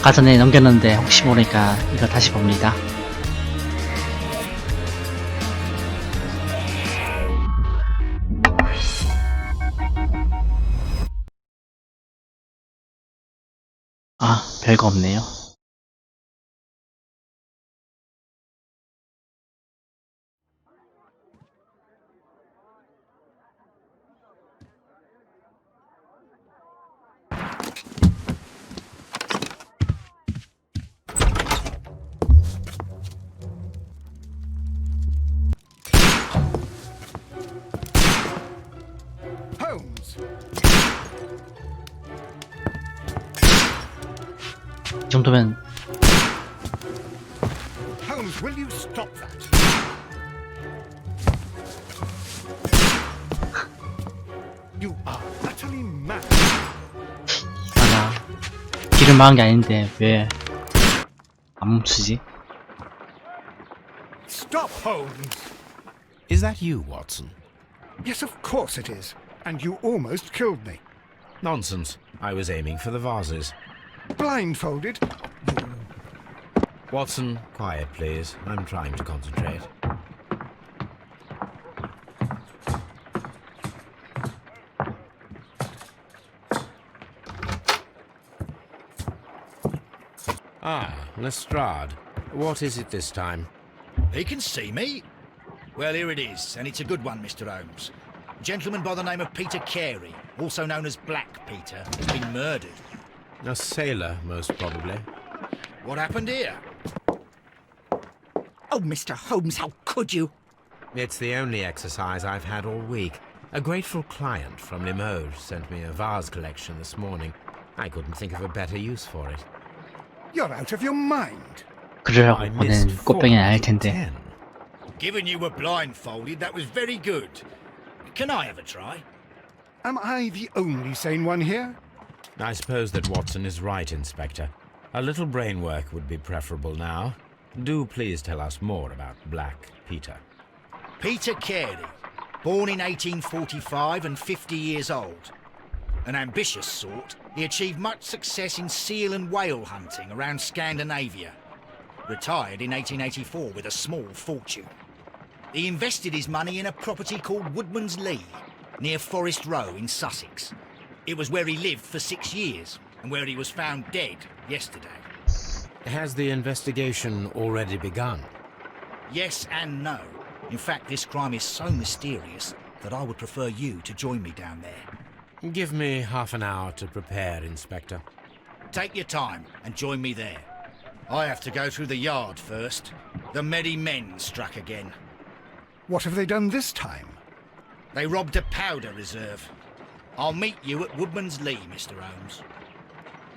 아까 전에 넘겼는데 혹시 모르니까 이거 다시 봅니다. 아, 별거 없네요. Holmes! 이 정도면 Holmes, will you stop that? You are utterly mad. 아나 길을 막은 게 아닌데 왜 안 멈추지? Stop, Holmes! Is that you, Watson? Yes, of course it is. And you almost killed me. Nonsense. I was aiming for the vases. Blindfolded? Watson, quiet, please. I'm trying to concentrate. Ah, Lestrade. What is it this time? He can see me. Well, here it is, and it's a good one, Mr. Holmes. A gentleman by the name of Peter Carey, also known as Black Peter, has been murdered. A sailor, most probably. What happened here? Oh, Mr. Holmes, how could you? It's the only exercise I've had all week. A grateful client from Limoges sent me a vase collection this morning. I couldn't think of a better use for it. You're out of your mind. 그러려고 I missed 보낸 꽃병이는 아닐 4 텐데. 10. Given you were blindfolded, that was very good. Can I have a try? Am I the only sane one here? I suppose that Watson is right, Inspector. A little brain work would be preferable now. Do please tell us more about Black Peter. Peter Carey, born in 1845 and 50 years old. An ambitious sort, he achieved much success in seal and whale hunting around Scandinavia. Retired in 1884 with a small fortune. He invested his money in a property called Woodman's Lee, near Forest Row in Sussex. It was where he lived for 6 years, and where he was found dead yesterday. Has the investigation already begun? Yes and no. In fact, this crime is so mysterious that I would prefer you to join me down there. Give me half an hour to prepare, Inspector. Take your time and join me there. I have to go through the yard first. The Medi men struck again. What have they done this time? They robbed a powder reserve. I'll meet you at Woodman's Lee, Mr. Holmes.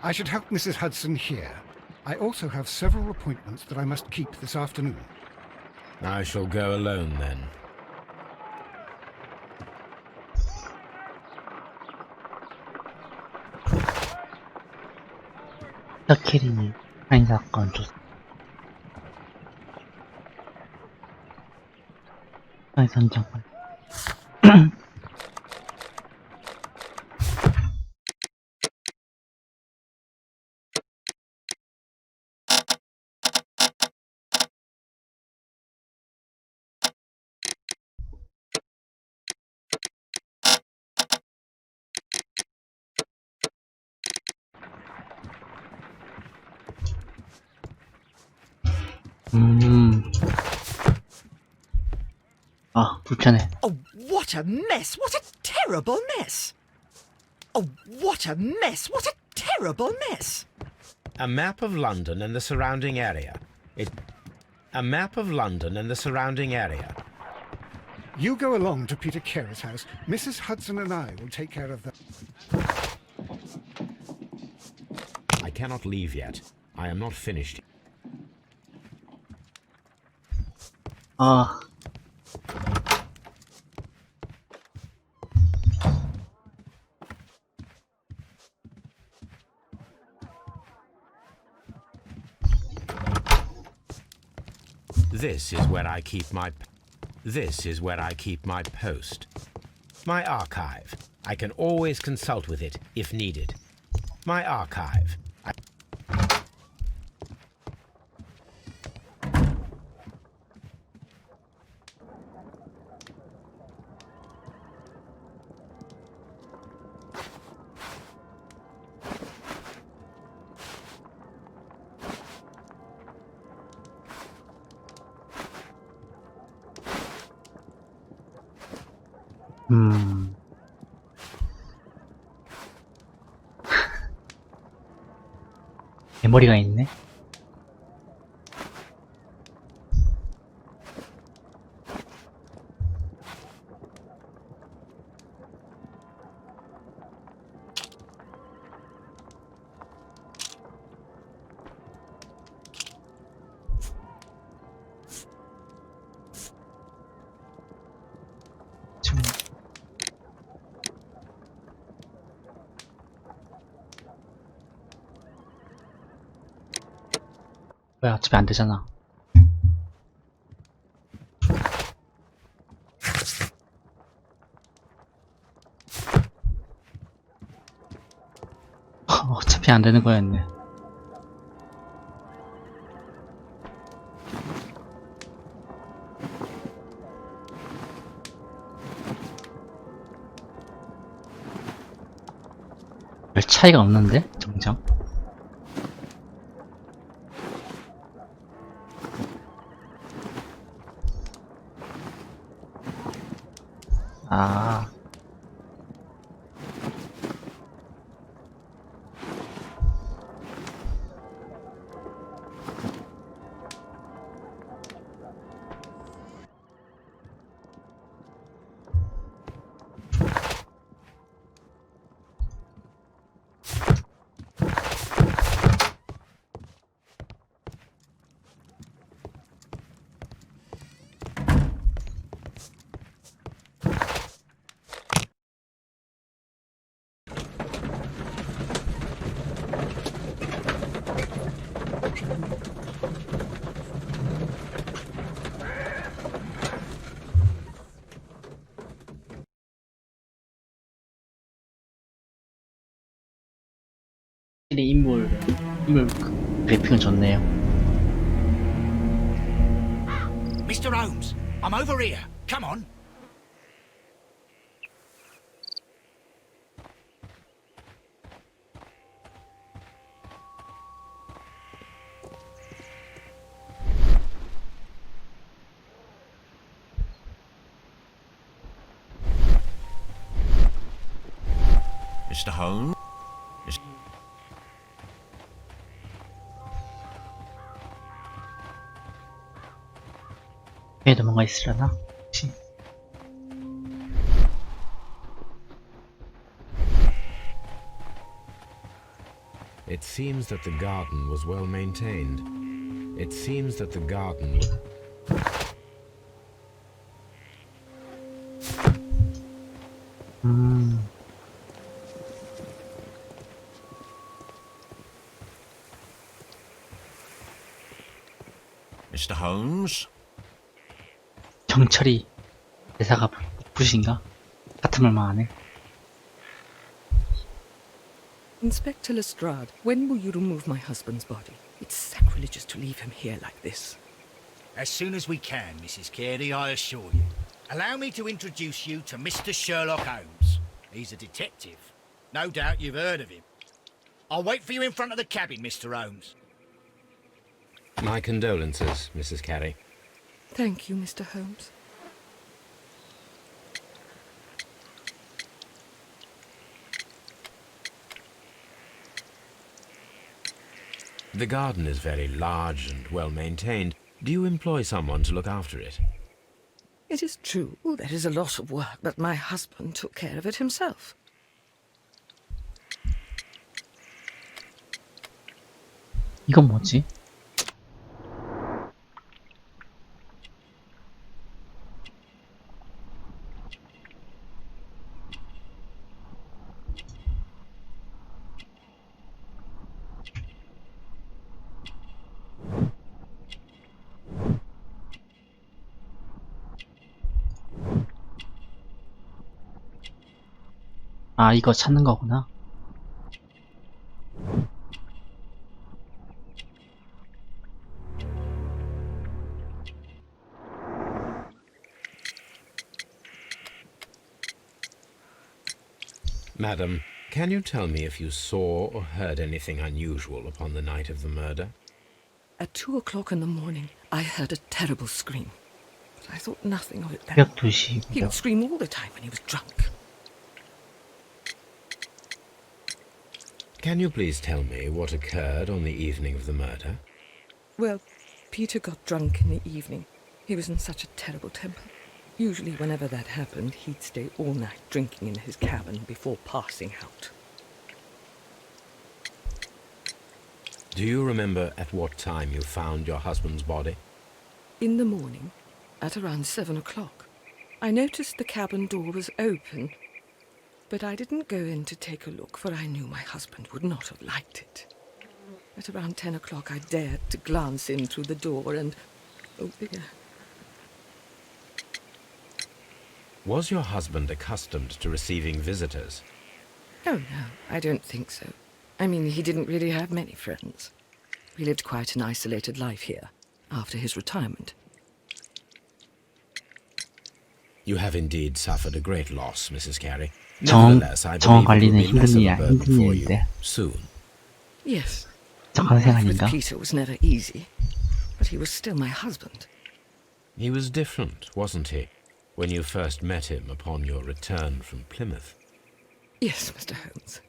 I should help Mrs. Hudson here. I also have several appointments that I must keep this afternoon. I shall go alone then. 터키린이 살인사건 조사. 선정권. 아, 불편해. Oh, what a mess! What a terrible mess! Oh, what a mess! What a terrible mess! A map of London and the surrounding area. A map of London and the surrounding area. You go along to Peter Carey's house. Mrs. Hudson and I will take care of that. I cannot leave yet. I am not finished. 아, This is where I keep my post. My archive. I can always consult with it if needed. My archive. 음. 메모리가 있네. 지금 왜 어차피 안 되잖아. 어차피 안 되는 거였네. 별 차이가 없는데? 정작? 아. 확실히 인물 그래픽은 좋네요. Mr. Holmes, I'm over here. Come on. Mr. Holmes? 얘도 뭔가 있으려나? 혹시? It seems that the garden was well maintained. It seems that the garden was... Mr. Holmes? 경찰이 대사가 부신가? 같은 말만 안 해. Inspector Lestrade, when will you remove my husband's body? It's sacrilegious to leave him here like this. As soon as we can, Mrs. Carey, I assure you. Allow me to introduce you to Mr. Sherlock Holmes. He's a detective. No doubt you've heard of him. I'll wait for you in front of the cabin, Mr. Holmes. My condolences, Mrs. Carey. Thank you, Mr. Holmes. The garden is very large and well maintained. Do you employ someone to look after it? It is true, there is a lot of work, but my husband took care of it himself. 이건 뭐지? 아, 이거 찾는 거구나. Madam, can you tell me if you saw or heard anything unusual upon the night of the murder? At 2 o'clock in the morning, I heard a terrible scream. I thought nothing of it then. 새벽 2시. He would scream all the time when he was drunk. Can you please tell me what occurred on the evening of the murder? Well, Peter got drunk in the evening. He was in such a terrible temper. Usually whenever that happened, he'd stay all night drinking in his cabin before passing out. Do you remember at what time you found your husband's body? In the morning, at around 7 o'clock, I noticed the cabin door was open, but I didn't go in to take a look, for I knew my husband would not have liked it. At around 10 o'clock, I dared to glance in through the door and... oh dear. Was your husband accustomed to receiving visitors? Oh, no, I don't think so. I mean, he didn't really have many friends. He lived quite an isolated life here, after his retirement. You have indeed suffered a great loss, Mrs. Carey. 정, Nevertheless, I 정 believe 관리는 it will be less of a 힘든 burden for you 일인데. soon. Yes, 착한 life with 생각인가? Peter was never easy, but he was still my husband. He was different, wasn't he, when you first met him upon your return from Plymouth? Yes, Mr. Holmes.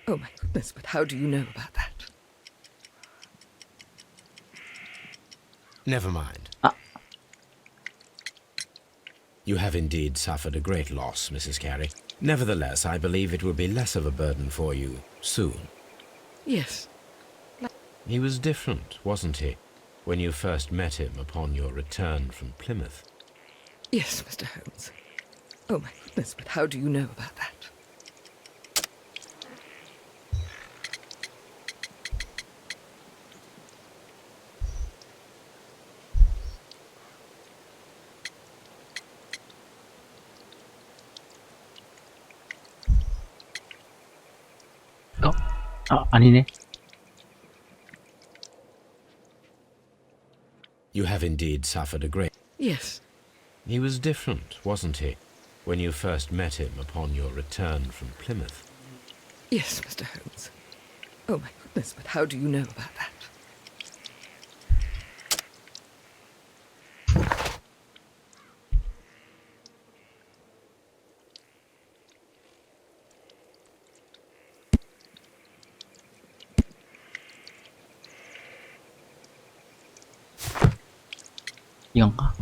Oh, my goodness, but how do you know about that? Never mind. Ah. You have indeed suffered a great loss, Mrs. Carey. Nevertheless, I believe it will be less of a burden for you soon. Yes. He was different, wasn't he, when you first met him upon your return from Plymouth? Yes, Mr. Holmes. Oh, my goodness, but how do you know about that? 어? 아, 아니네. You have indeed suffered a great... Yes. He was different, wasn't he, when you first met him upon your return from Plymouth? Yes, Mr. Holmes. Oh, my goodness, but how do you know about that? 이건가?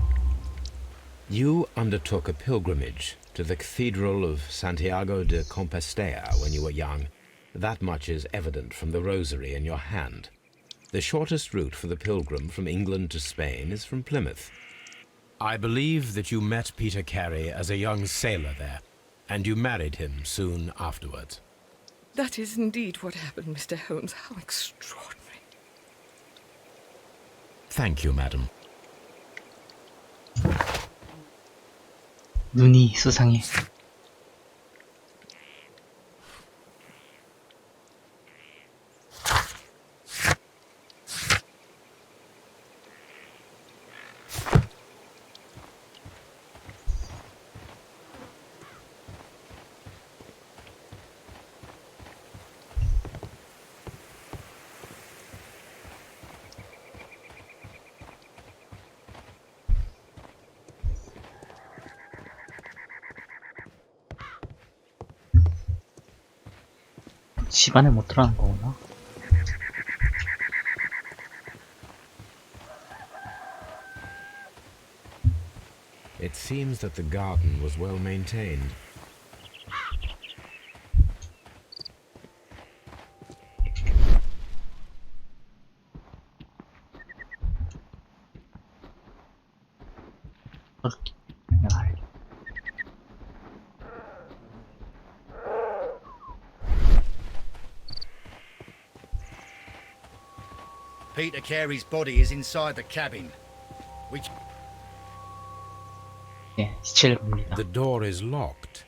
You undertook a pilgrimage to the Cathedral of Santiago de Compostela when you were young. That much is evident from the rosary in your hand. The shortest route for the pilgrim from England to Spain is from Plymouth. I believe that you met Peter Carey as a young sailor there, and you married him soon afterwards. That is indeed what happened, Mr. Holmes. How extraordinary. Thank you, madam. 눈이 수상해. 집 안에 못 들어가는 거구나. It seems that the garden was well maintained. 그렇게 생각하래. Peter Carey's body is inside the cabin. We... 예, 시체를 봅니다. The door is locked.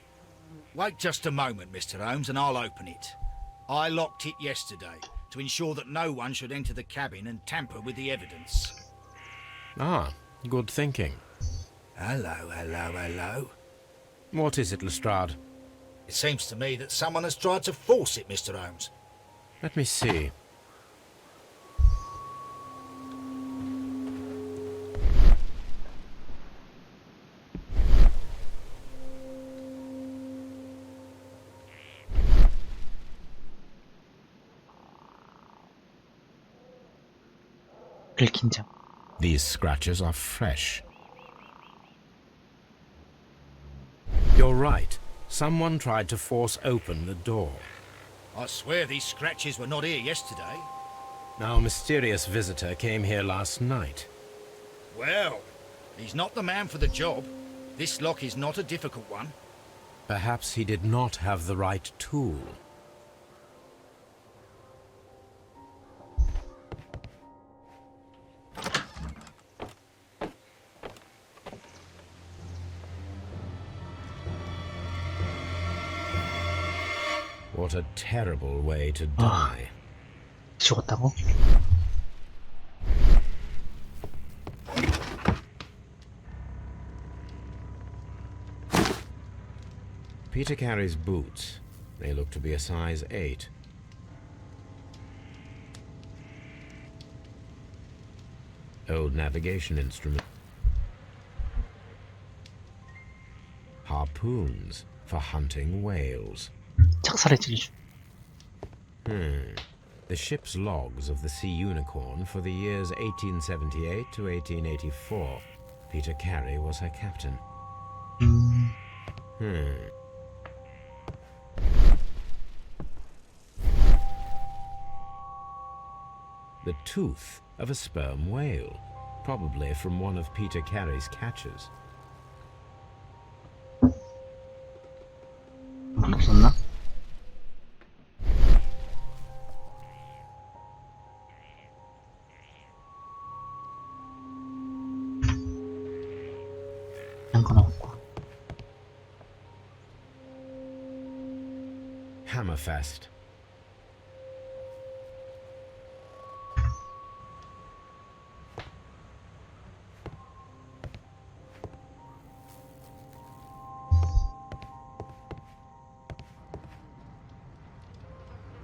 Wait just a moment, Mr. Holmes, and I'll open it. I locked it yesterday to ensure that no one should enter the cabin and tamper with the evidence. Ah, good thinking. Hello, hello, hello. What is it, Lestrade? It seems to me that someone has tried to force it, Mr. Holmes. Let me see. 긁힌 점. These scratches are fresh. You're right. Someone tried to force open the door. I swear these scratches were not here yesterday. Our mysterious visitor came here last night. Well, he's not the man for the job. This lock is not a difficult one. Perhaps he did not have the right tool. What a terrible way to die. 죽었다고? Peter Carey's boots. They look to be a size 8. Old navigation instrument. Harpoons for hunting whales. 착살해지기 중. The ship's logs of the Sea Unicorn for the years 1878 to 1884. Peter Carey was her captain. The tooth of a sperm whale, probably from one of Peter Carey's catches. 없었나? 건 없고. Hammerfest.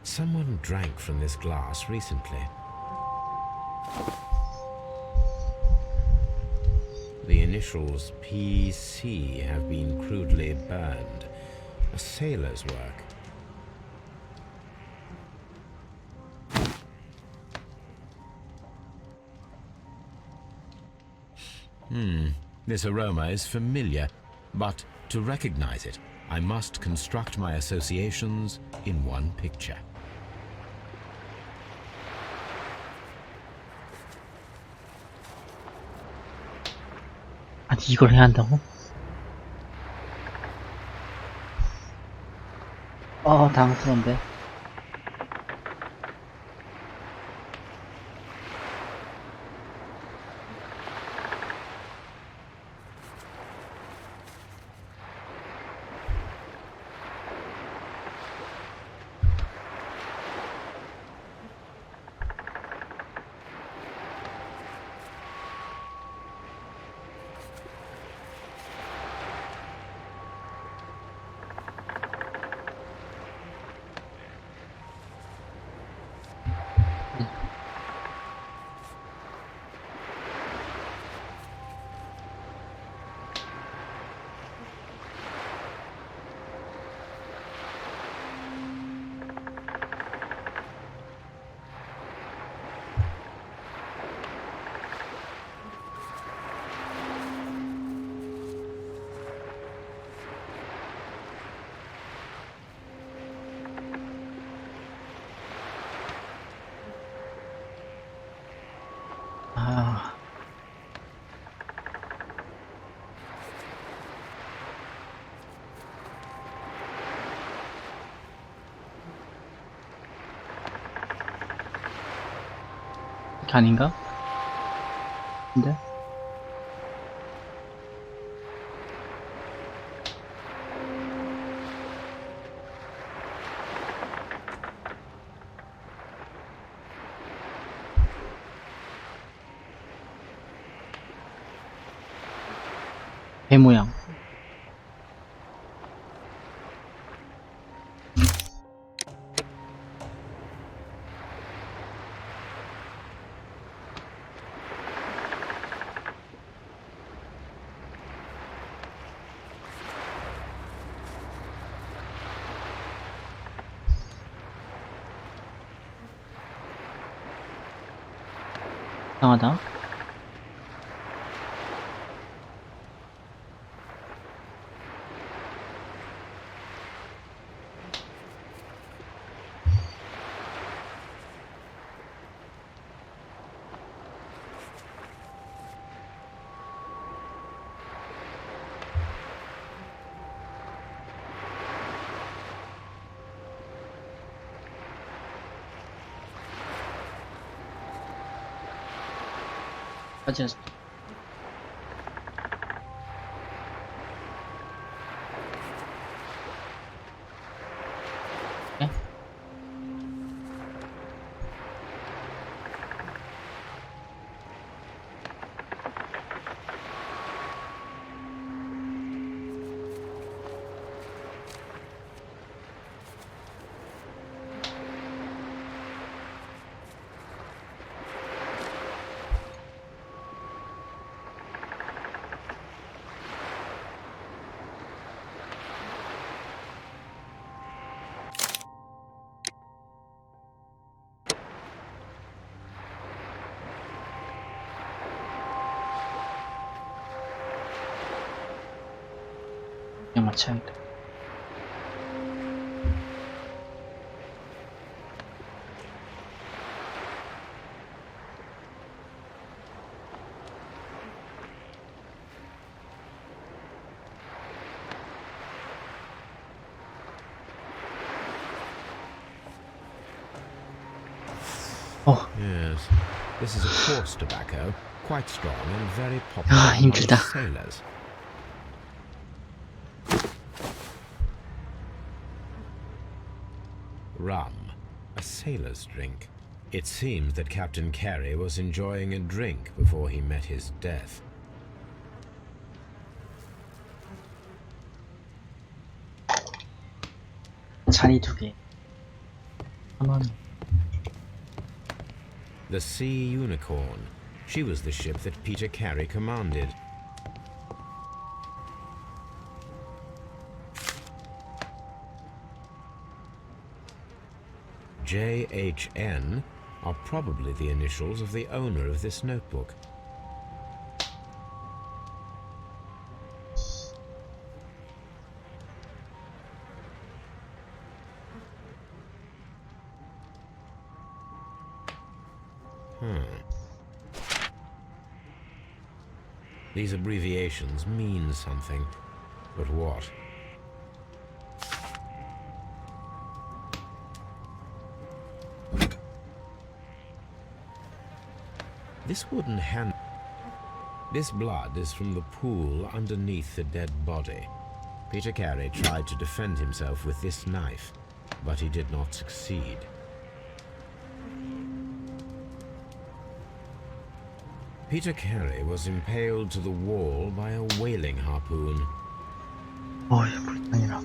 Someone drank from this glass recently. The initials PC have been crudely burned. A sailor's work. This aroma is familiar, but to recognize it, I must construct my associations in one picture. 아니 이걸 해야 한다고? 당황스러운데. 이렇게 아닌가? 근데? 배 모양. 이상하다. 빠졌어. 네? 그냥 맞춰야겠다. Yes, this is a coarse tobacco, quite strong and very popular 아, among 힘들다. sailors. Rum, a sailor's drink. It seems that Captain Carey was enjoying a drink before he met his death. 잔이 2개. 3원. The Sea Unicorn. She was the ship that Peter Carey commanded. JHN are probably the initials of the owner of this notebook. These abbreviations mean something, but what? This wooden hand... This blood is from the pool underneath the dead body. Peter Carey tried to defend himself with this knife, but he did not succeed. Peter Carey was impaled to the wall by a whaling harpoon. 불쌍해라.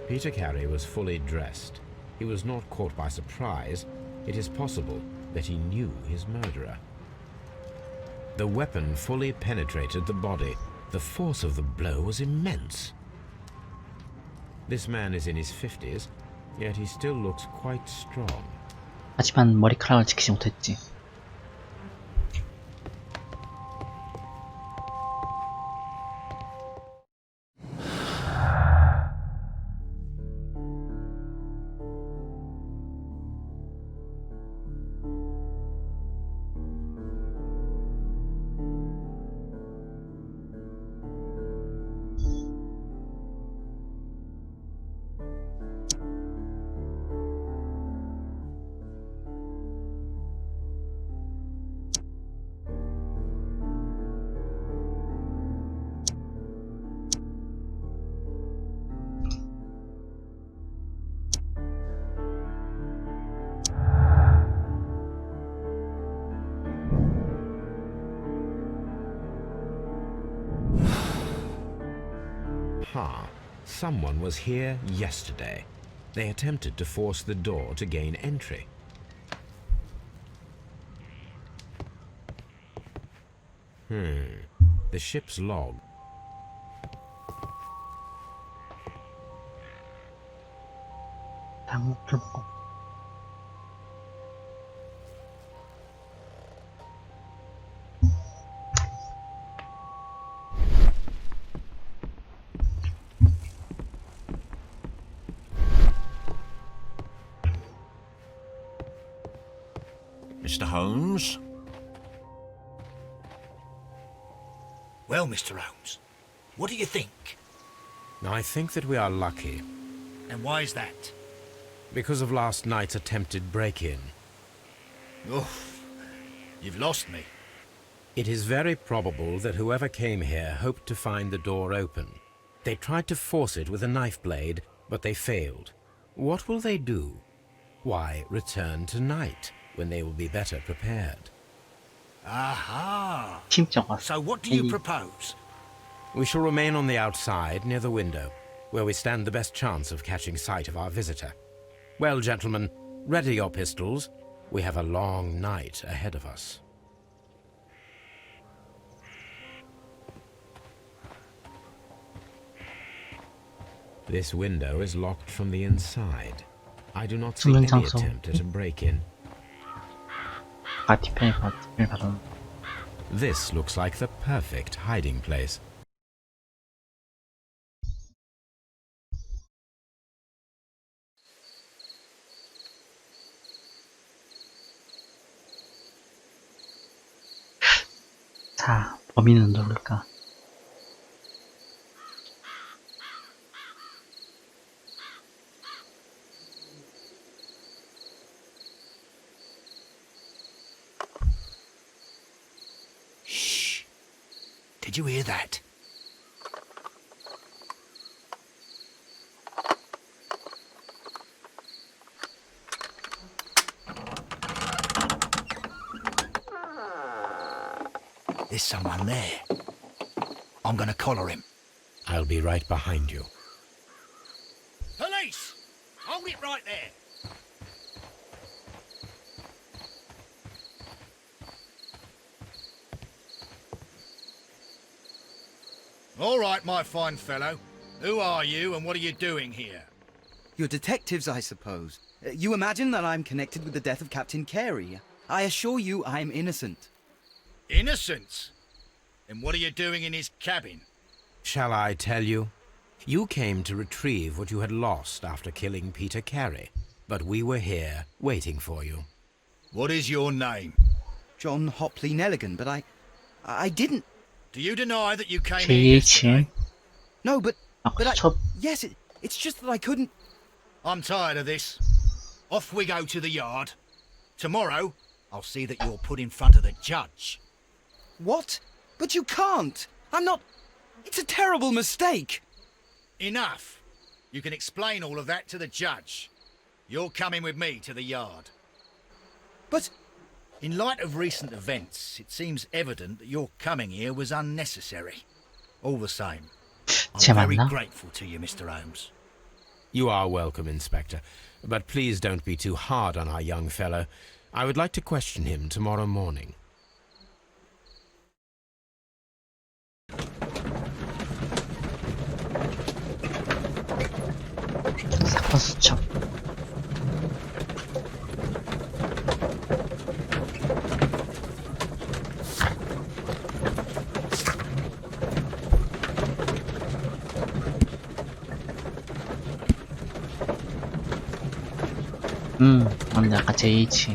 Peter Carey was fully dressed. He was not caught by surprise. It is possible that he knew his murderer. The weapon fully penetrated the body. The force of the blow was immense. This man is in his 50s, yet he still looks quite strong. 하지만 머리카락을 지키지 못했지. Someone was here yesterday. They attempted to force the door to gain entry. The ship's log. Mr. Holmes? Well, Mr. Holmes, what do you think? I think that we are lucky And why is that? because of last night's attempted break-in. Oh, you've lost me. It is very probable that whoever came here hoped to find the door open. They tried to force it with a knife blade, but they failed. What will they do? Why, return tonight, when they will be better prepared. Aha! 팀장 왔어. So what do you 여기 propose? We shall remain on the outside, near the window, where we stand the best chance of catching sight of our visitor. Well, gentlemen, ready your pistols. We have a long night ahead of us. This window is locked from the inside. I do not see any 수면장소. attempt at a break-in. 바티펜이 바로 This looks like the perfect hiding place. 자, 범인은 누굴까? Shh. Did you hear that? There's someone there. I'm gonna collar him. I'll be right behind you. Police! Hold it right there. All right, my fine fellow. Who are you and what are you doing here? You're detectives, I suppose. You imagine that I'm connected with the death of Captain Carey. I assure you I'm innocent. Innocent? Then what are you doing in his cabin? Shall I tell you? You came to retrieve what you had lost after killing Peter Carey, but we were here waiting for you. What is your name? John Hopley Nelligan, but I didn't... Do you deny that you came here yesterday? JH No, but I... 첫 Yes, it's just that I couldn't... I'm tired of this. Off we go to the yard. Tomorrow, I'll see that you're put in front of the judge. What? But you can't! I'm not... It's a terrible mistake! Enough. You can explain all of that to the judge. You're coming with me to the yard. But... In light of recent events, it seems evident that your coming here was unnecessary. All the same, 쟤 I'm very 맞나? grateful to you, Mr. Holmes. You are welcome, Inspector, but please don't be too hard on our young fellow. I would like to question him tomorrow morning. 사건 수첩. 맞네, 아까 JH.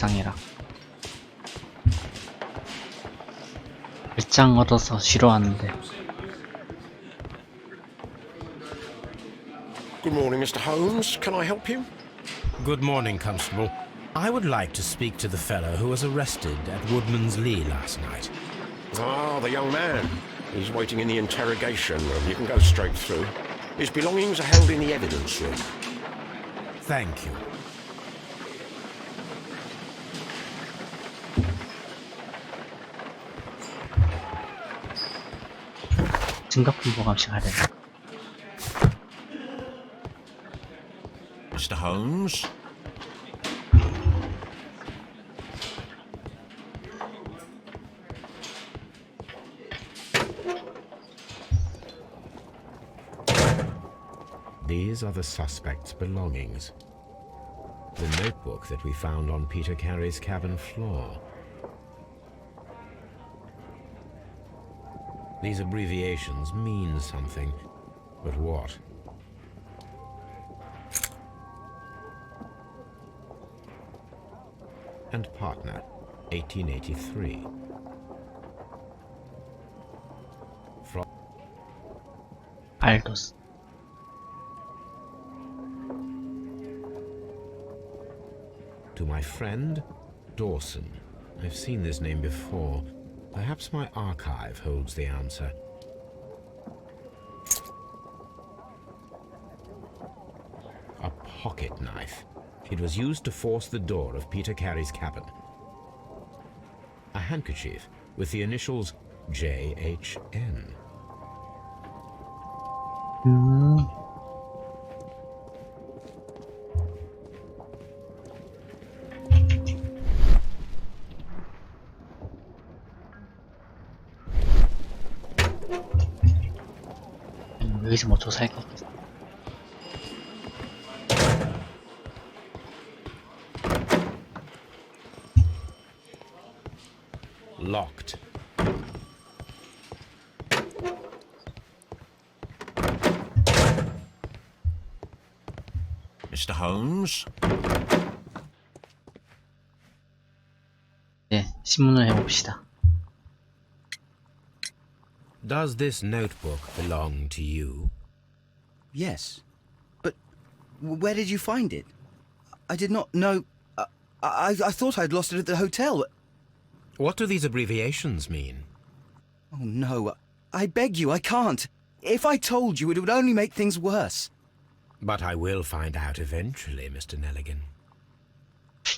불쌍해라. 일장 얻어서 쉬러 왔는데. Good morning, Mr. Holmes. Can I help you? Good morning, Constable. I would like to speak to the fellow who was arrested at Woodman's Lee last night. Ah, the young man. He's waiting in the interrogation room. You can go straight through. His belongings are held in the evidence room. Thank you. 증거품 보감식 하래. Mr. Holmes? These are the suspect's belongings. The notebook that we found on Peter Carey's cabin floor. These abbreviations mean something, but what? And partner, 1883. From 알도스. To my friend, Dawson. I've seen this name before. Perhaps my archive holds the answer. A pocket knife. It was used to force the door of Peter Carey's cabin. A handkerchief with the initials JHN. 여기서 뭐 조사할 것 같아. Locked. Mr. Holmes? 네, 신문을 해봅시다. Does this notebook belong to you? Yes. But where did you find it? I did not know... I thought I'd lost it at the hotel. What do these abbreviations mean? Oh, no. I beg you, I can't. If I told you, it would only make things worse. But I will find out eventually, Mr. Nelligan.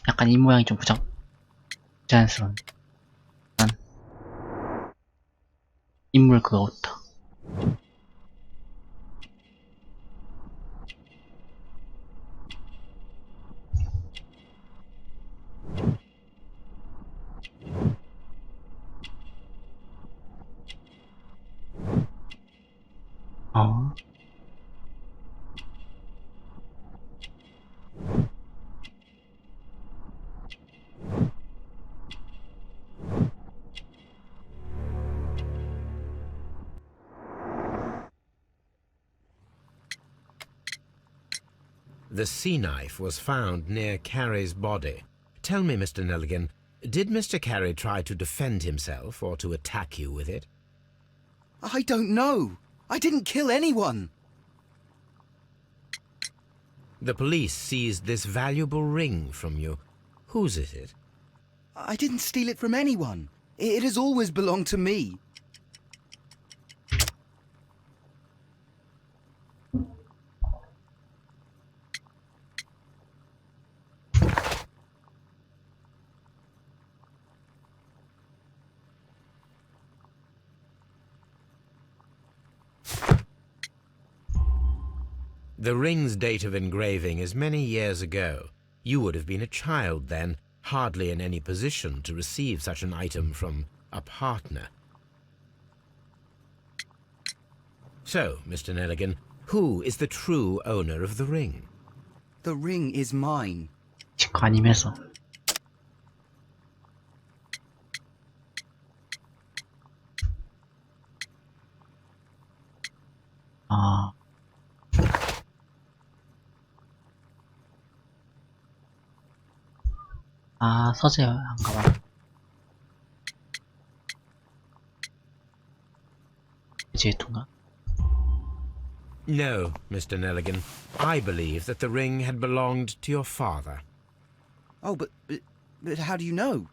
약간 이 모양이 좀 부자연스러운데. 난 인물 그거부터. The sea knife was found near Carey's body. Tell me, Mr. Nelligan, did Mr. Carey try to defend himself or to attack you with it? I don't know. I didn't kill anyone. The police seized this valuable ring from you. Whose is it? I didn't steal it from anyone. It has always belonged to me. The ring's date of engraving is many years ago. You would have been a child then, hardly in any position to receive such an item from a partner. So, Mr. Nelligan, who is the true owner of the ring? The ring is mine. 직구 아니면서. 서재 안 가봐. 제이통가? No, Mr. Nelligan. I believe that the ring had belonged to your father. Oh, but how do you know?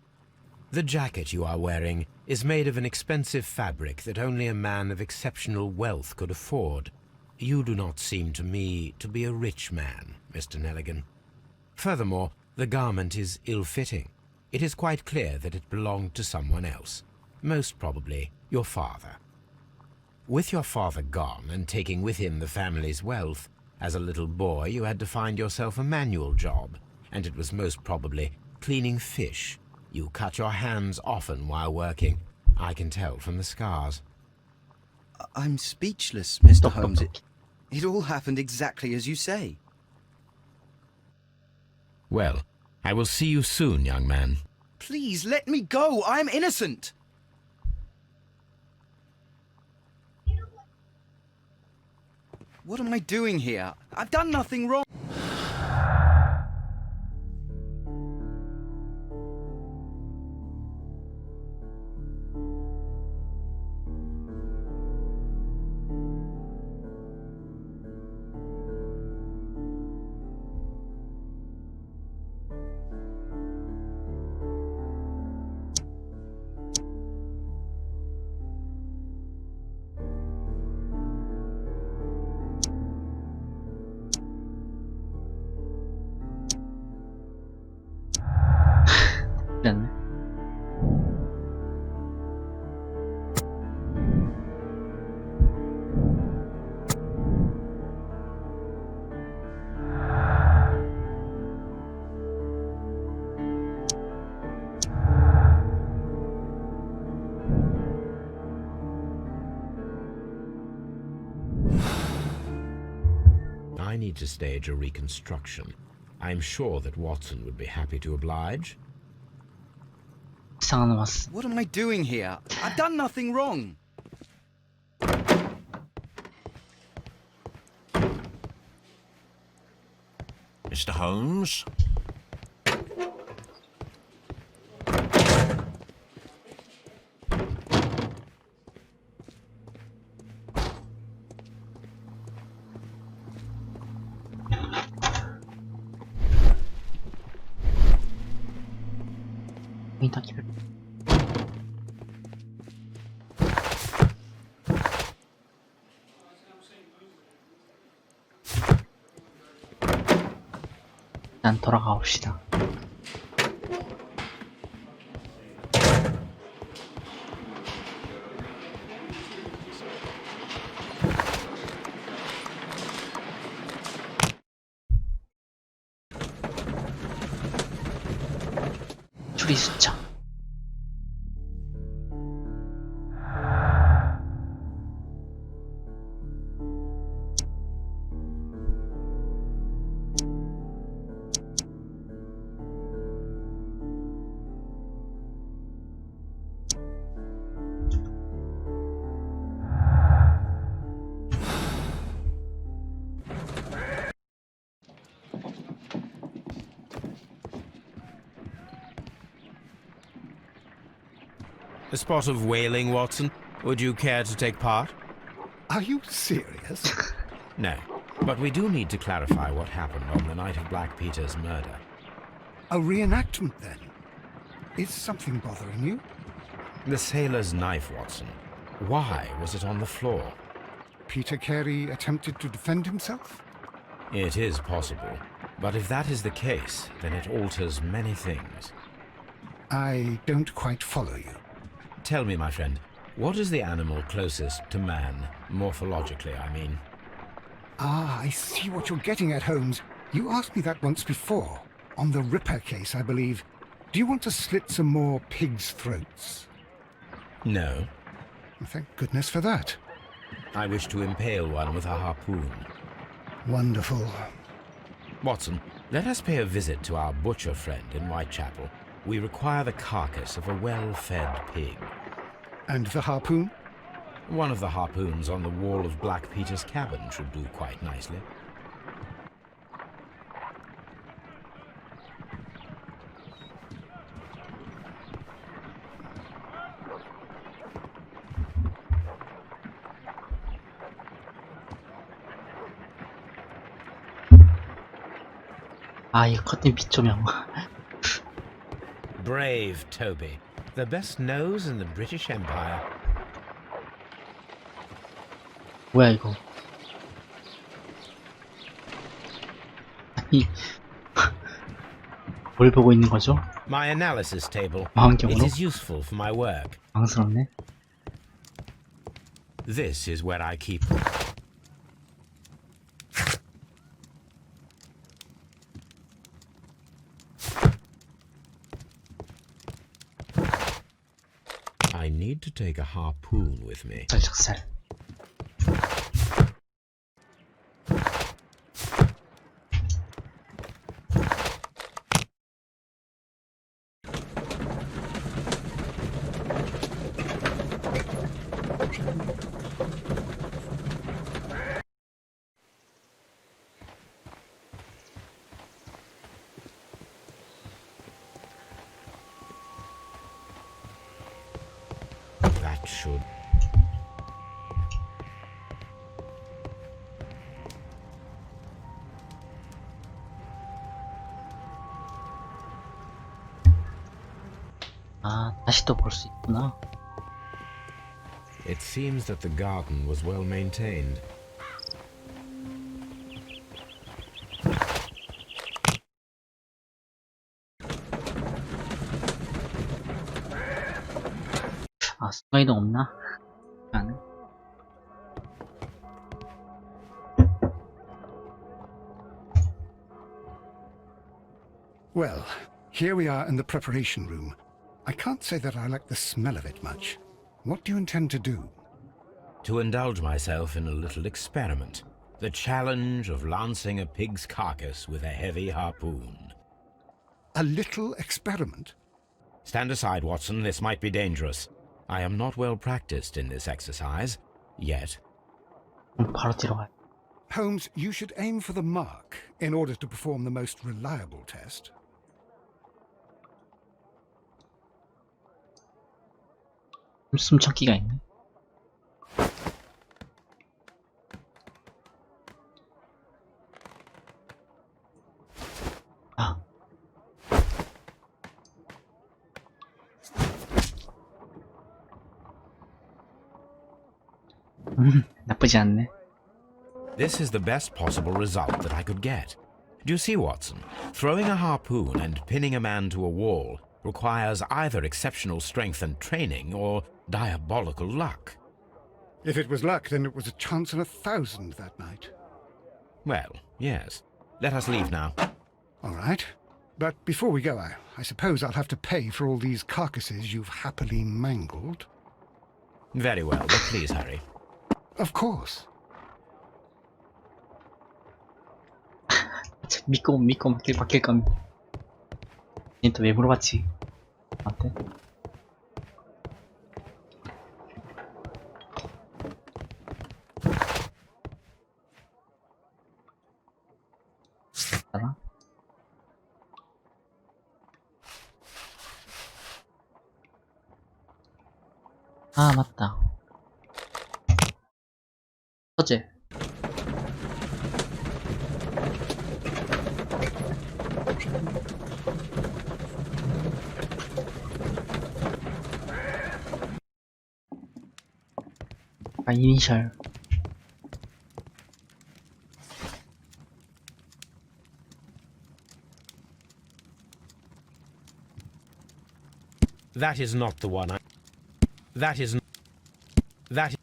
The jacket you are wearing is made of an expensive fabric that only a man of exceptional wealth could afford. You do not seem to me to be a rich man, Mr. Nelligan. Furthermore, the garment is ill-fitting. It is quite clear that it belonged to someone else, most probably your father. With your father gone and taking with him the family's wealth, as a little boy you had to find yourself a manual job, and it was most probably cleaning fish. You cut your hands often while working. I can tell from the scars. I'm speechless, Mr. Holmes. It all happened exactly as you say. Well, I will see you soon, young man. Please let me go. I am innocent. What am I doing here? I've done nothing wrong. 않네. I need to stage a reconstruction. I'm sure that Watson would be happy to oblige. 이상한 왔어. What am I doing here? I've done nothing wrong. Mr. Holmes? 인터뷰를. 일단 돌아가 봅시다. 추리 숫자. A spot of whaling, Watson. Would you care to take part? Are you serious? No. But we do need to clarify what happened on the night of Black Peter's murder. A reenactment, then? Is something bothering you? The sailor's knife, Watson. Why was it on the floor? Peter Carey attempted to defend himself? It is possible. But if that is the case, then it alters many things. I don't quite follow you. Tell me, my friend, what is the animal closest to man, morphologically, I mean? Ah, I see what you're getting at, Holmes. You asked me that once before. On the Ripper case, I believe. Do you want to slit some more pigs' throats? No. Thank goodness for that. I wish to impale one with a harpoon. Wonderful. Watson, let us pay a visit to our butcher friend in Whitechapel. We require the carcass of a well-fed pig. And the harpoon? One of the harpoons on the wall of Black Peter's cabin should do quite nicely. 아, 이 커튼 빛 조명. Brave Toby, the best nose in the British Empire. 뭐야 이거? 아니, 뭘 보고 있는 거죠? My analysis table. It 망원경으로? is useful for my work. 망스럽네. This is where I keep. I need to take a harpoon with me. 쌀적살. should. 아, 다시 또 볼 수 있구나. It seems that the garden was well maintained. 아, 순간이동 없나? 나는. Well, here we are in the preparation room. I can't say that I like the smell of it much. What do you intend to do? To indulge myself in a little experiment. The challenge of lancing a pig's carcass with a heavy harpoon. A little experiment? Stand aside, Watson. This might be dangerous. I am not well practiced in this exercise. Yet. 바로 뒤로 가요. Holmes, you should aim for the mark in order to perform the most reliable test. 숨참기가 있네. 아. 나쁘지 않네. This is the best possible result that I could get. Do you see, Watson? Throwing a harpoon and pinning a man to a wall requires either exceptional strength and training or diabolical luck. If it was luck, then it was a chance in 1,000 that night. Well, yes. Let us leave now. All right. But before we go, I suppose I'll have to pay for all these carcasses you've happily mangled. Very well, but please hurry. Of course. 믿고 맡길 겁니다. 얘 또 왜 물어봤지? 나한테? 알아? 아, 맞다. 서재. 아, 이니셜. That is not the one I... That is... That...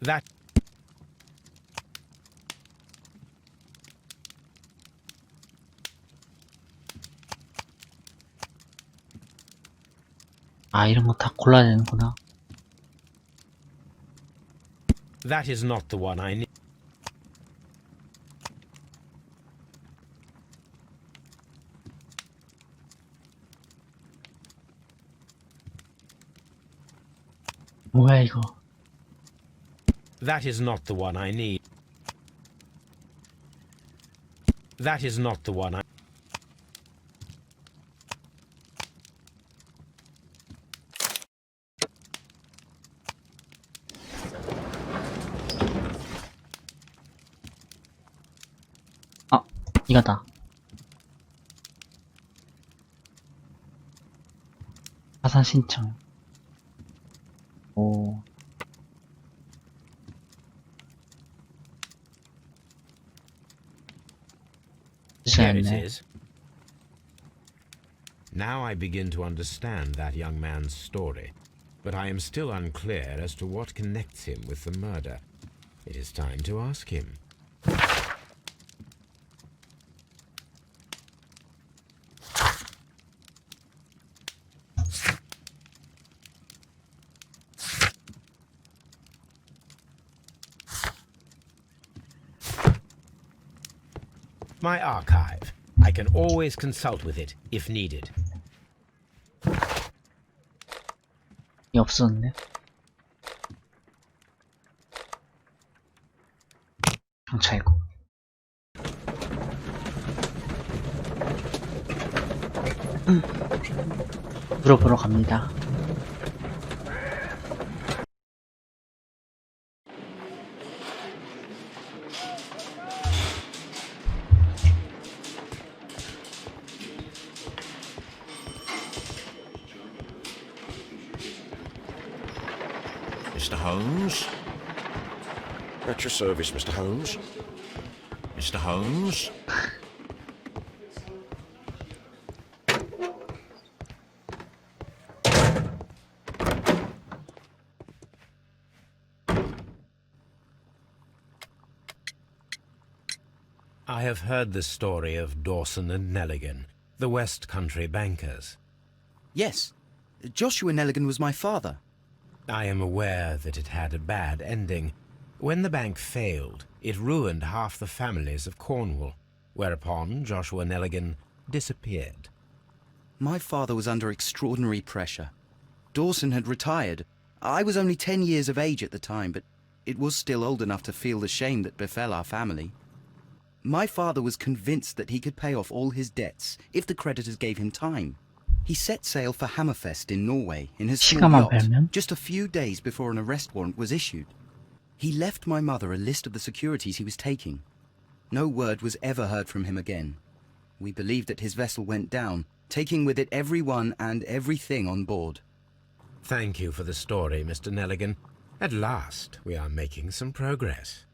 That... 아, 이런 거 다 골라야 되는구나. That is not the one I need. 뭐야, 이거. That is not the one I need. That is not the one I... 아, 이거다. 파산 신청. 오. There it is. Now I begin to understand that young man's story, but I am still unclear as to what connects him with the murder. It is time to ask him. My archive. I can always consult with it, if needed. 이 없었네. 경찰고. 물어보러 갑니다. Mr. Holmes? At your service, Mr. Holmes. Mr. Holmes? I have heard the story of Dawson and Nelligan, the West Country bankers. Yes, Joshua Nelligan was my father. I am aware that it had a bad ending. When the bank failed, it ruined half the families of Cornwall, whereupon Joshua Nelligan disappeared. My father was under extraordinary pressure. Dawson had retired. I was only 10 years of age at the time, but it was still old enough to feel the shame that befell our family. My father was convinced that he could pay off all his debts if the creditors gave him time. He set sail for Hammerfest in Norway in his small 시간만 yacht 벌면? just a few days before an arrest warrant was issued. He left my mother a list of the securities he was taking. No word was ever heard from him again. We believe that his vessel went down, taking with it everyone and everything on board. Thank you for the story, Mr. Nelligan. At last, we are making some progress.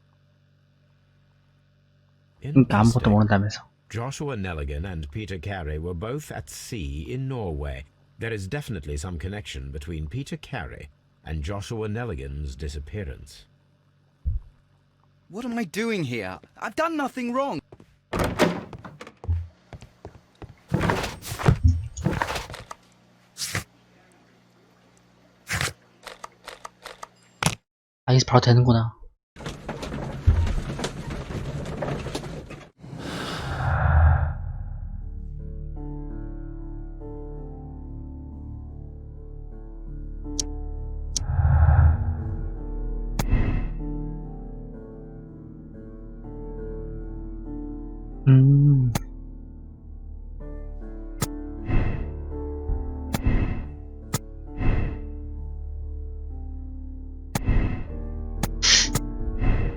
In 그러니까 this 아무것도 day, 모른다면서. Joshua Nelligan and Peter Carey were both at sea in Norway. There is definitely some connection between Peter Carey and Joshua Nelligan's disappearance. What am I doing here? I've done nothing wrong. 아, 이제 바로 되는구나. 음.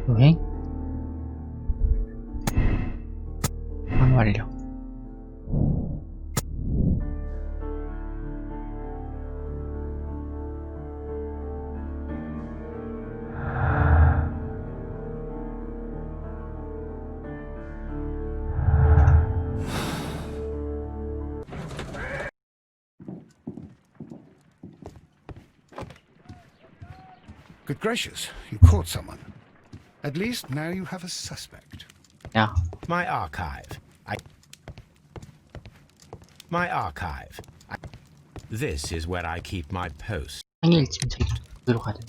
여행? 안 완료. Good gracious, you caught someone. At least now you have a suspect. 야, My archive. This is where I keep my post. 항일지면 저기 여기로 가야 돼.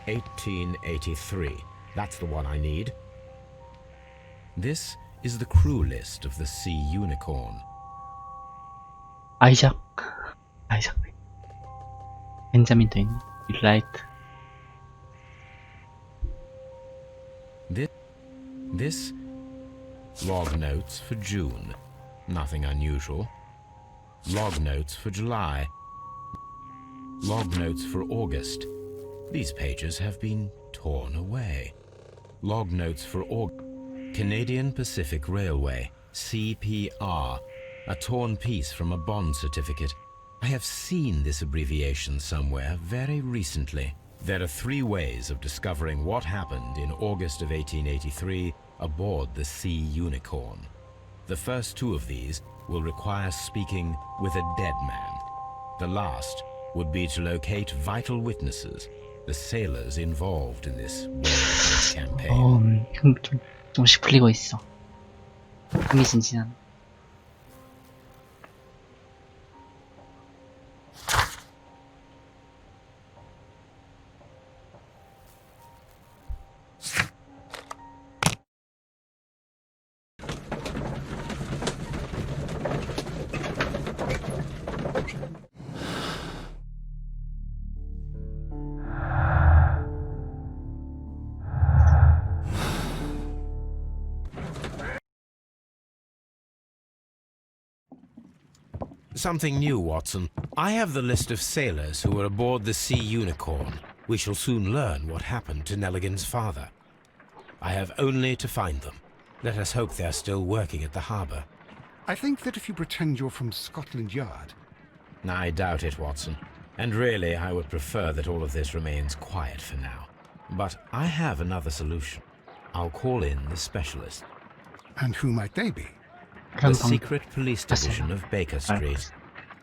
(1883). That's the one I need. This is the crew list of the Sea Unicorn. 아이작. 벤자민도 있네. 윌라이트. This log notes for June. Nothing unusual. Log notes for July. Log notes for August. These pages have been torn away. Log notes for Canadian Pacific Railway, CPR, a torn piece from a bond certificate. I have seen this abbreviation somewhere very recently. There are 3 ways of discovering what happened in August of 1883 aboard the Sea Unicorn. The first 2 of these will require speaking with a dead man. The last would be to locate vital witnesses, the sailors involved in this whale campaign. 좀씩 풀리고 있어. 흥미진진한. Something new, Watson. I have the list of sailors who were aboard the Sea Unicorn. We shall soon learn what happened to Nelligan's father. I have only to find them. Let us hope they're still working at the harbour. I think that if you pretend you're from Scotland Yard... I doubt it, Watson. And really, I would prefer that all of this remains quiet for now. But I have another solution. I'll call in the specialist. And who might they be? The secret police division of Baker Street.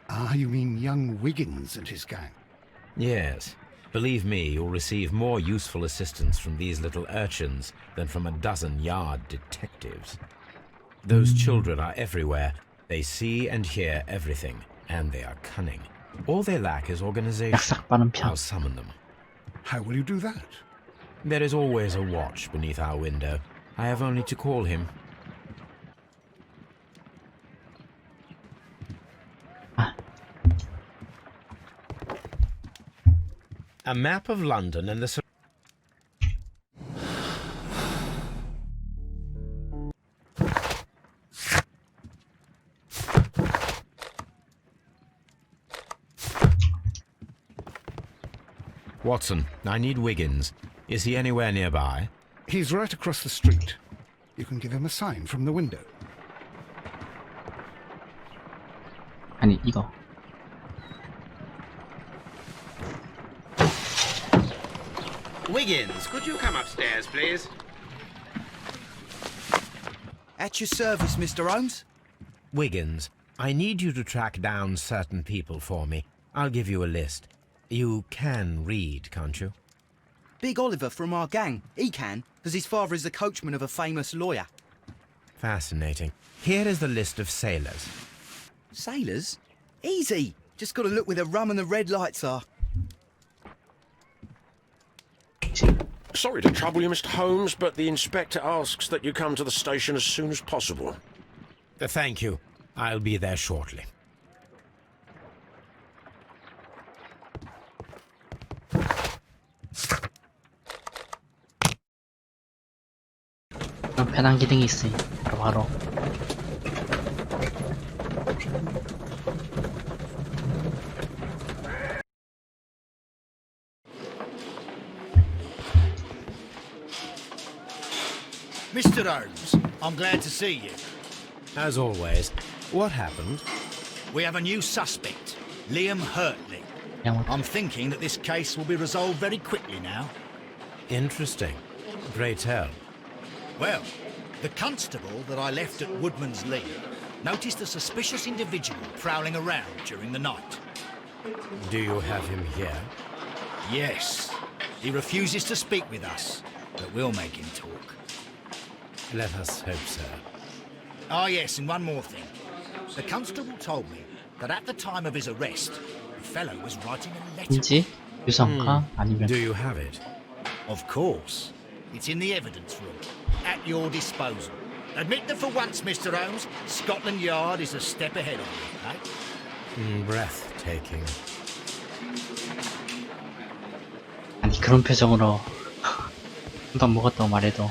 Ah, you mean young Wiggins and his gang? Yes. Believe me, you'll receive more useful assistance from these little urchins than from a dozen yard detectives. Those children are everywhere. They see and hear everything, and they are cunning. All they lack is organization. I'll summon them. How will you do that? There is always a watch beneath our window. I have only to call him. A map of London and the... Watson, I need Wiggins. Is he anywhere nearby? He's right across the street. You can give him a sign from the window. 아니 이거 Wiggins, could you come upstairs, please? At your service, Mr. Holmes. Wiggins, I need you to track down certain people for me. I'll give you a list. You can read, can't you? Big Oliver from our gang. He can, because his father is the coachman of a famous lawyer. Fascinating. Here is the list of sailors. Sailors? Easy. Just got to look where the rum and the red lights are. Sorry to trouble you, Mr. Holmes, but the inspector asks that you come to the station as soon as possible. Thank you. I'll be there shortly. 편한 기능이 있으니 바로 Mr. Holmes, I'm glad to see you. As always, what happened? We have a new suspect, Liam Hurtley. 그냥 I'm thinking that this case will be resolved very quickly now. Interesting. Pray tell. Well, the constable that I left at Woodman's Lee noticed a suspicious individual prowling around during the night. Do you have him here? Yes. He refuses to speak with us, but we'll make him talk. Let us hope so. Ah, yes, and one more thing. The constable told me that at the time of his arrest, the fellow was writing a letter. 인지 유성과 아니면 Do you have it? Of course. It's in the evidence room, at your disposal. Admit that for once, Mr. Holmes, Scotland Yard is a step ahead of you, eh? Breathtaking. 아니 그런 표정으로 한번 먹었다고 말해도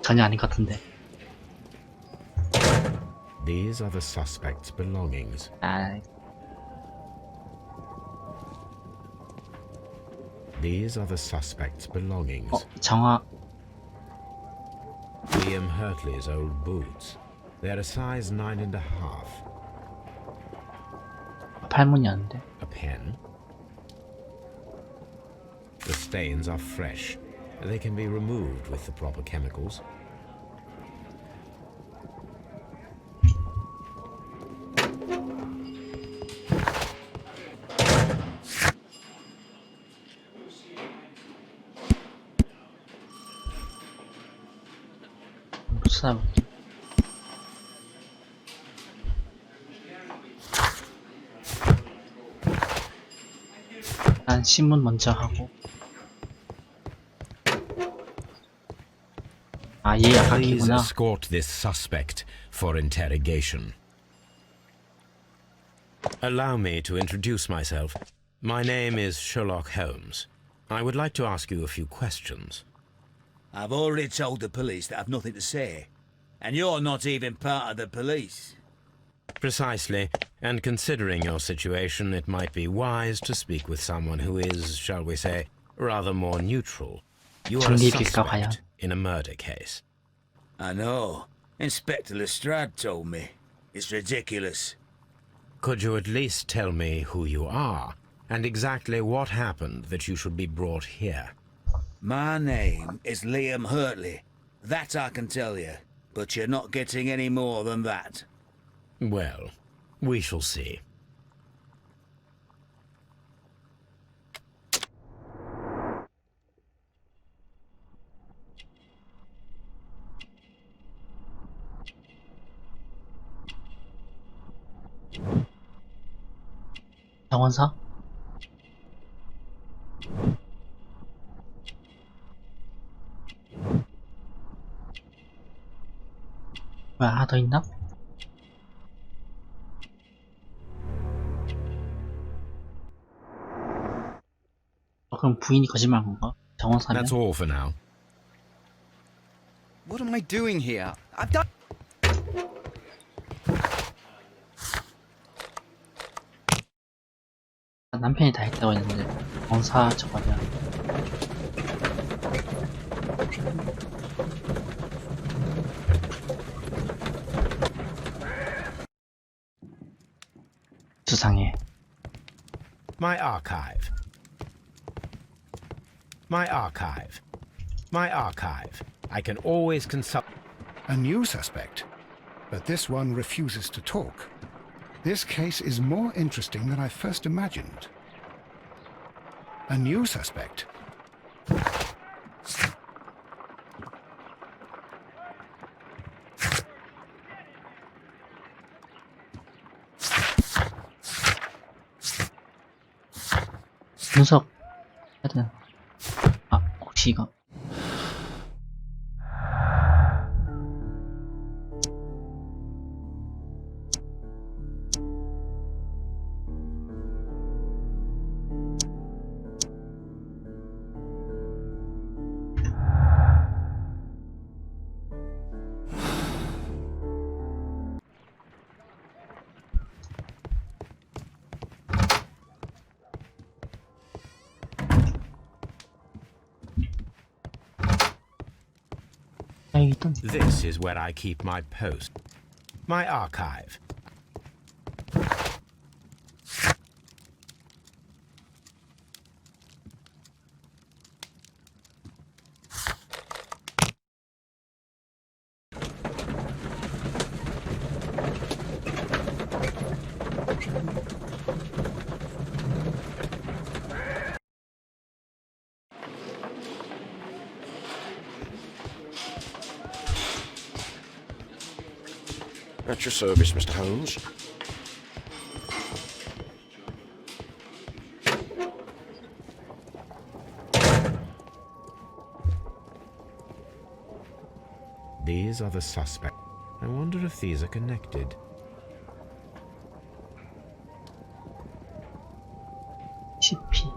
전혀 아닌 것 같은데. These are the suspect's belongings. 아, These are the suspect's belongings. 정화 Liam Hurtley's old boots. They're a size 9.5. 팔문이었는데. A pen. The stains are fresh. They can be removed with the proper chemicals. 수사 난 신문 먼저 하고. 아, 얘 Please 아까기구나. escort this suspect for interrogation. Allow me to introduce myself. My name is Sherlock Holmes. I would like to ask you a few questions. I've already told the police that I've nothing to say. And you're not even part of the police. Precisely, and considering your situation, it might be wise to speak with someone who is, shall we say, rather more neutral. You are a 중립일까 과연? suspect in a murder case. I know. Inspector Lestrade told me. It's ridiculous. Could you at least tell me who you are, and exactly what happened that you should be brought here? My name is Liam Hurtley. That I can tell you, but you're not getting any more than that. Well, we shall see. 정원사? 뭐야, 하나 더 있나? 그럼 부인이 거짓말한 건가? 정원사면? That's all for now. What am I doing here? I've done. 남편이 다 했다고 했는데 정사 저거냐. 수상해. My archive. My archive. My archive. I can always consult. A new suspect, but this one refuses to talk. This case is more interesting than I first imagined. A new suspect. 분석 해야 되나? 아, 혹시 이거 있던 This is where I keep my post. My archive. At your service, Mr. Holmes. These are the suspects. I wonder if these are connected. CP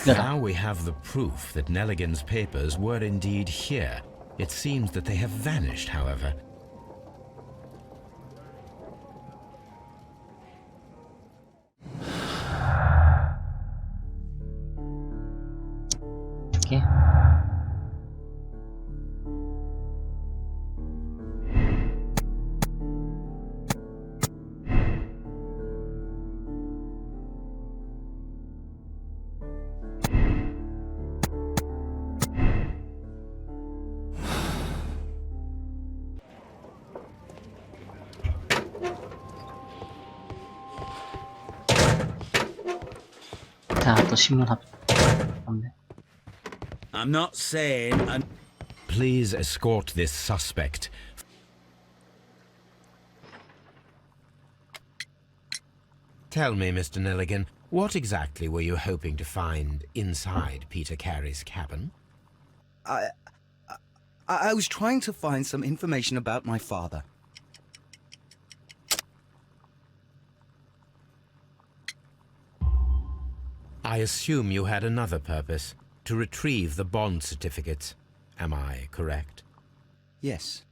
Now we have the proof that Nelligan's papers were indeed here. It seems that they have vanished, however. 이렇게 자, 또 신문 없네. I'm not saying I'm... Please escort this suspect. Tell me, Mr. Nelligan, what exactly were you hoping to find inside Peter Carey's cabin? I was trying to find some information about my father. I assume you had another purpose, to retrieve the bond certificates. Am I correct? Yes.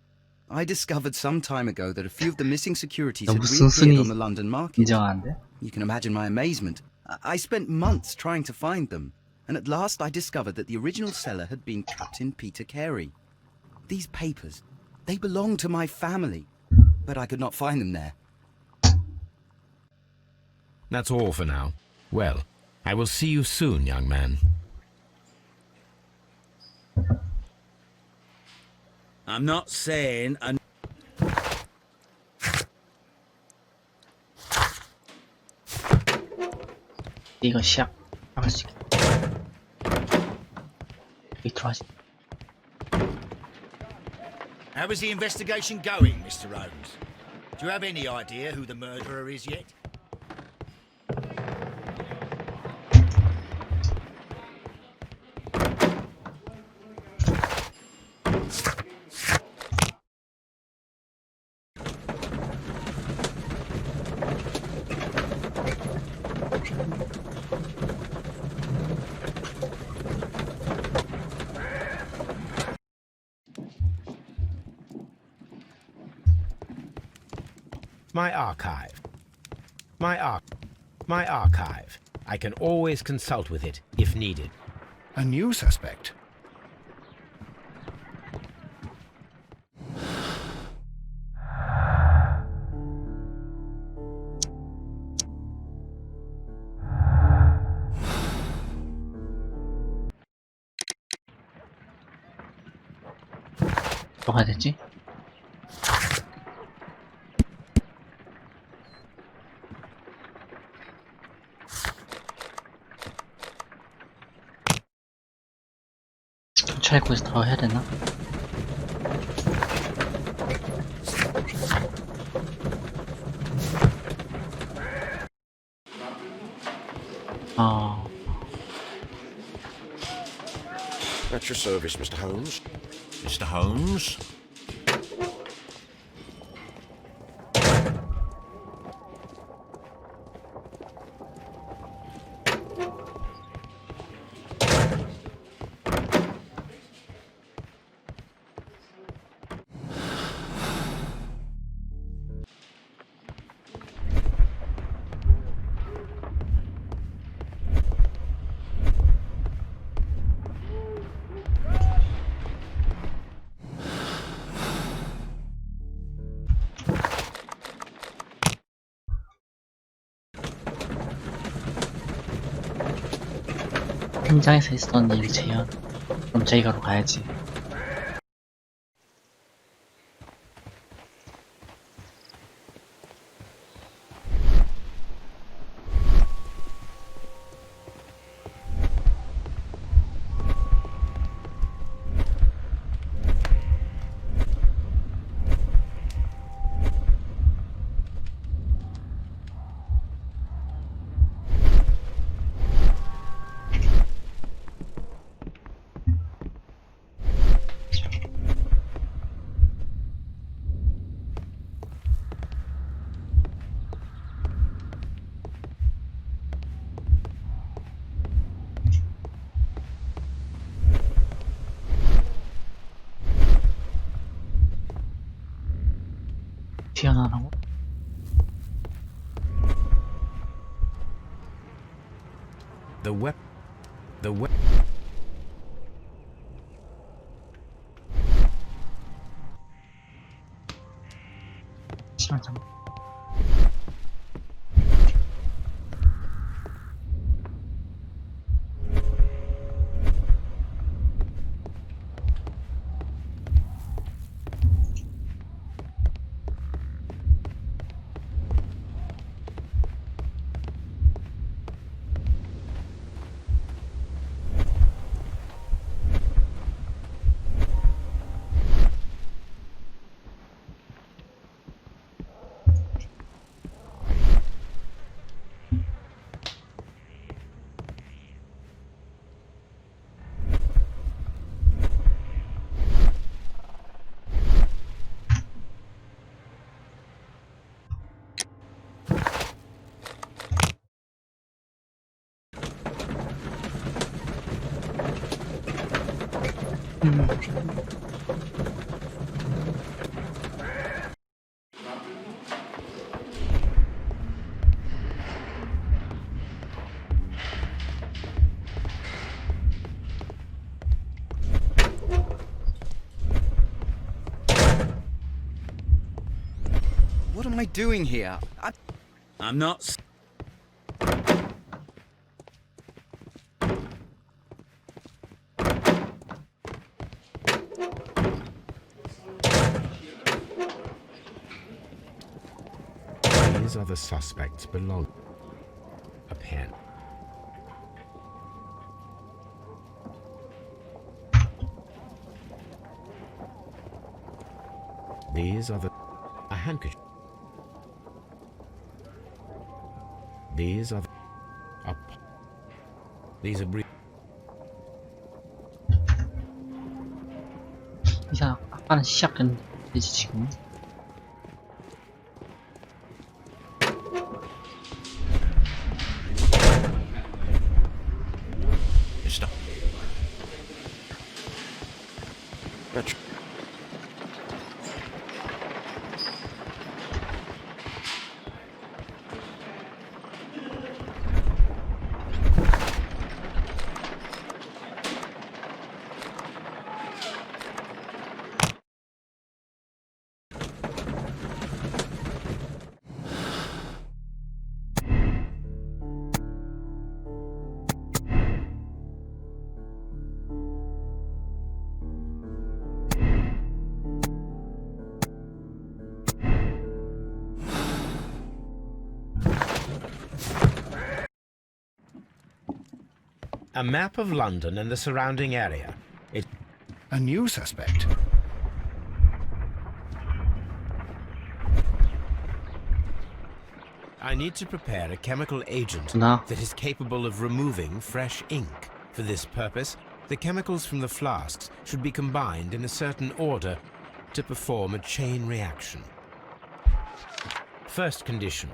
I discovered some time ago that a few of the missing securities 너무 had reappeared 순순히 on the London market. 인정하는데? You can imagine my amazement. I spent months trying to find them, and at last I discovered that the original seller had been Captain Peter Carey. These papers, they belong to my family, but I could not find them there. That's all for now. Well, I will see you soon, young man. I'm not saying 이거 시작할 수 있게. 밑으로 하시. How is the investigation going, Mr. Holmes? Do you have any idea who the murderer is yet? My archive. My archive. I can always consult with it if needed. A new suspect. 뭐가 됐지? 경찰 구에서 더 해야 되나? At your service, Mr. Holmes. Mr. Holmes? 현장에서 있었던 일 재현. 그럼 저희가로 가야지. 튀어나오라고? The web. 잠깐만. What am I doing here? I'm not... These are the suspects belong. A pen. These are the... a handkerchief. These are the... These are brief. 이제 아빠는 시작했는데 지금. Stop. That's A map of London and the surrounding area. A new suspect. I need to prepare a chemical agent No. that is capable of removing fresh ink. For this purpose, the chemicals from the flasks should be combined in a certain order to perform a chain reaction. First condition,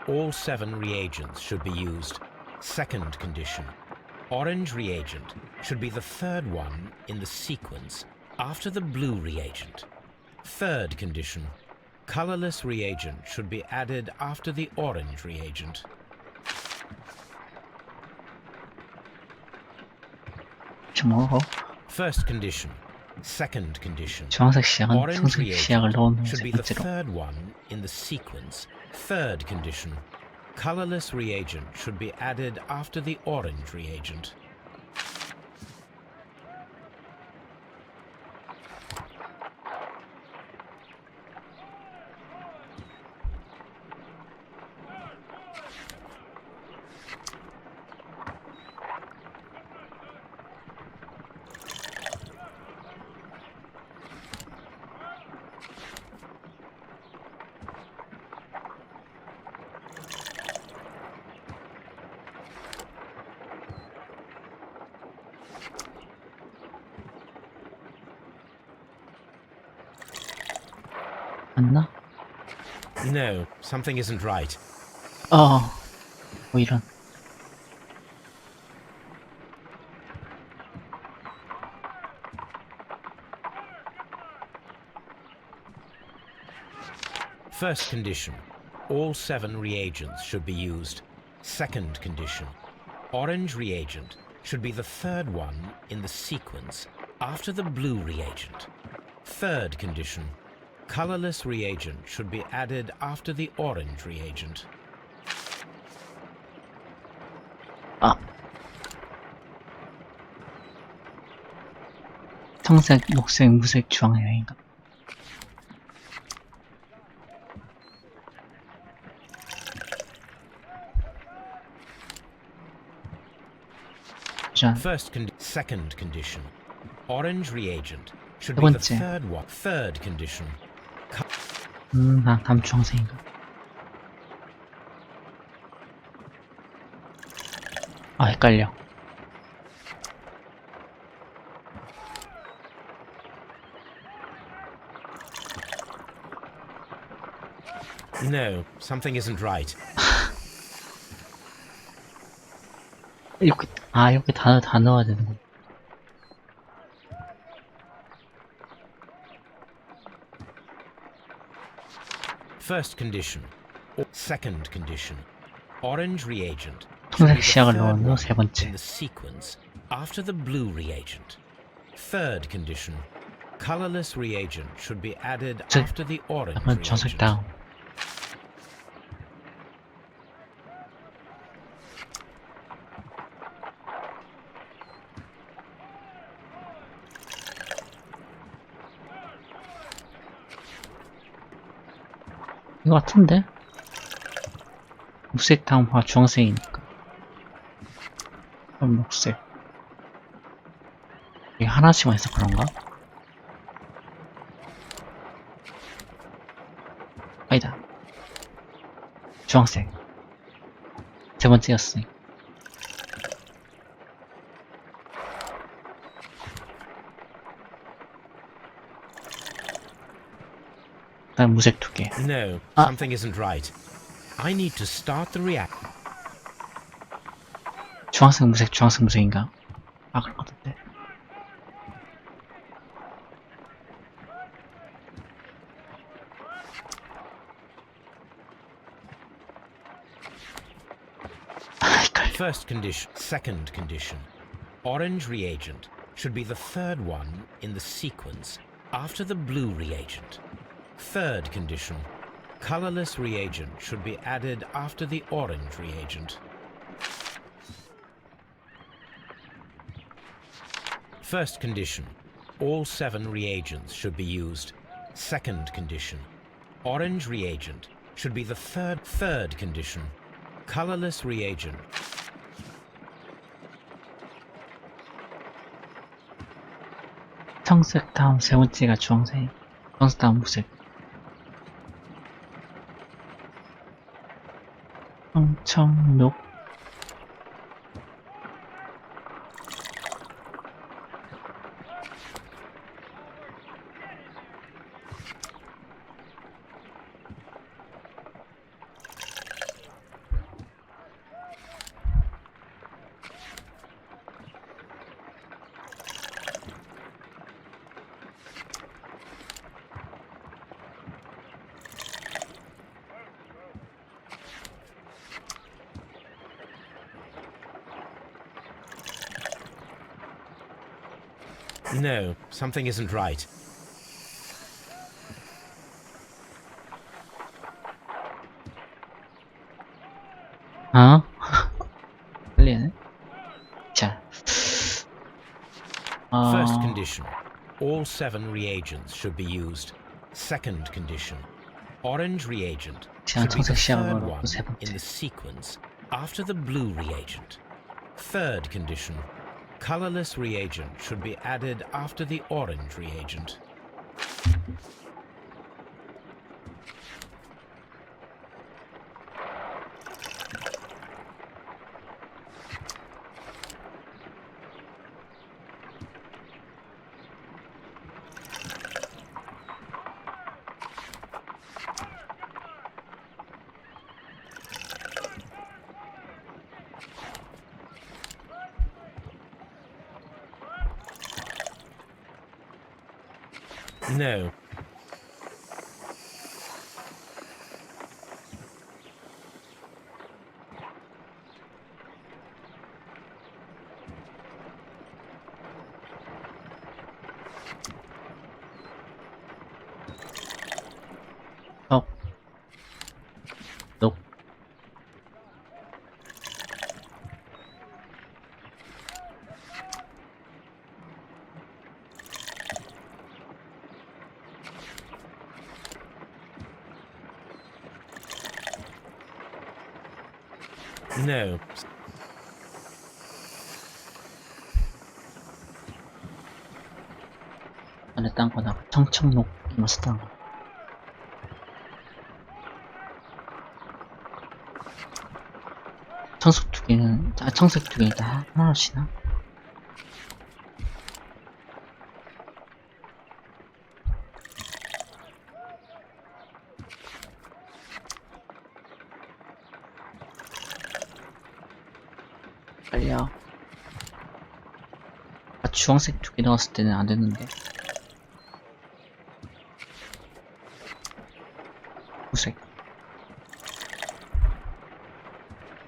all 7 reagents should be used. Second condition, orange reagent should be the third one in the sequence after the blue reagent. Third condition, colorless reagent should be added after the orange reagent. 주먹. First condition. Second condition. 주황색 시약은 Orange 청색 시약을 reagent 넣은 후 should 세 be the 번째로. third one in the sequence. Third condition. Colorless reagent should be added after the orange reagent. 맞나? No, something isn't right. 뭐 이런. First condition. All 7 reagents should be used. Second condition. Orange reagent should be the third one in the sequence after the blue reagent. Third condition. Colorless reagent should be added after the orange reagent. 청색, 녹색, 무색, 주황색인가? 자, Second condition. Orange reagent should 세 be the 번째. third one. Third condition. 다음 주황색인가? 헷갈려. No, something isn't right. 이렇게 다 넣어야 되는 거. First condition. Second condition. Orange reagent should be 청색 the 시약을 third 넣은 후 one 세 번째. in the sequence after the blue reagent. Third condition. Colorless reagent should be added 즉, after the orange 약간 청색 reagent. 다음. 이거 같은데? 녹색 다음화 주황색이니까. 그럼 녹색. 이게 하나씩만 해서 그런가? 아니다. 주황색. 세 번째였으니. 난 무색 2개. No, Ah. something isn't right. I need to start the react. 주황색, 무색, 주황색, 무색인가? 아, 그런 것 같은데. 아, 헷갈려. First condition, second condition. Orange reagent should be the third one in the sequence after the blue reagent. Third condition. Colorless reagent should be added after the orange reagent. First condition. All 7 reagents should be used. Second condition. Orange reagent should be the third condition. Colorless reagent. 청색 다음 세 번째가 주황색. 주황색 다음 무색. 청청록. No, something isn't right. 어? 끌리네. 자. First condition. All 7 reagents should be used. Second condition. Orange reagent should be the third one in the sequence after the blue reagent. Third condition. Colorless reagent should be added after the orange reagent. No. 어. 녹. No. 안에 딴 거나 청청록 이마스 딴 거. 청색 2개는 청색 2개는 다 하나씩이나? 빨리요. 주황색 2개 넣었을 때는 안 됐는데. 무색.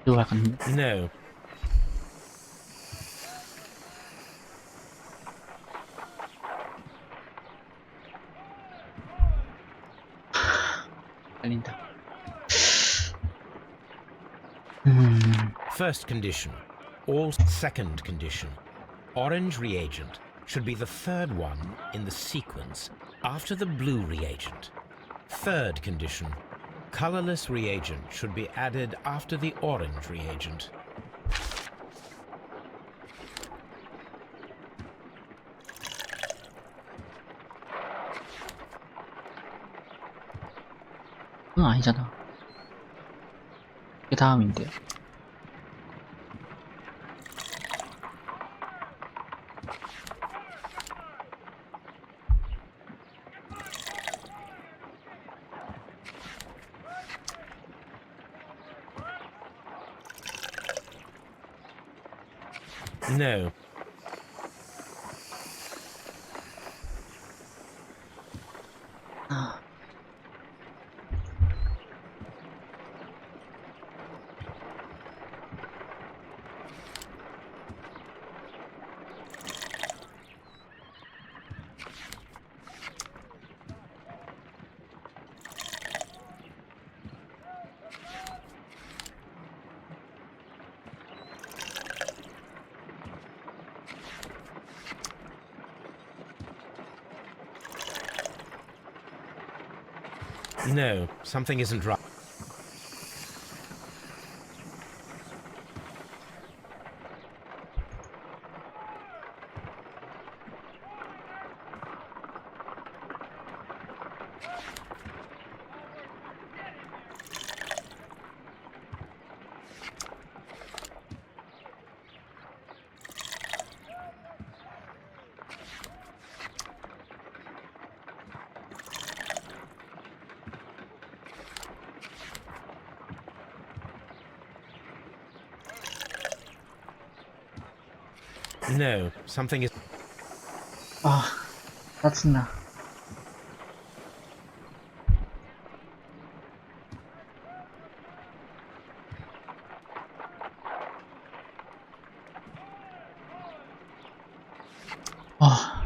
이거 약간. No. 깔린다. First condition. All second condition. Orange reagent should be the third one in the sequence after the blue reagent. Third condition. Colorless reagent should be added after the orange reagent. 응, 아니잖아. 이게 다음인데. No. 아. No, something isn't right. No, something is... 아, 짜증나. 아.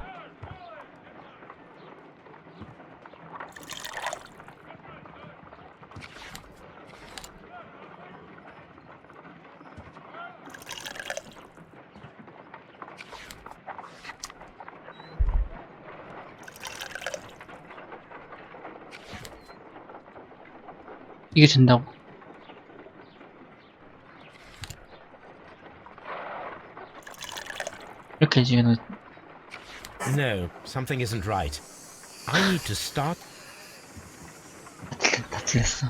이게 된다고? 이렇게 지금 No, something isn't right. I need to start... 다 틀렸어.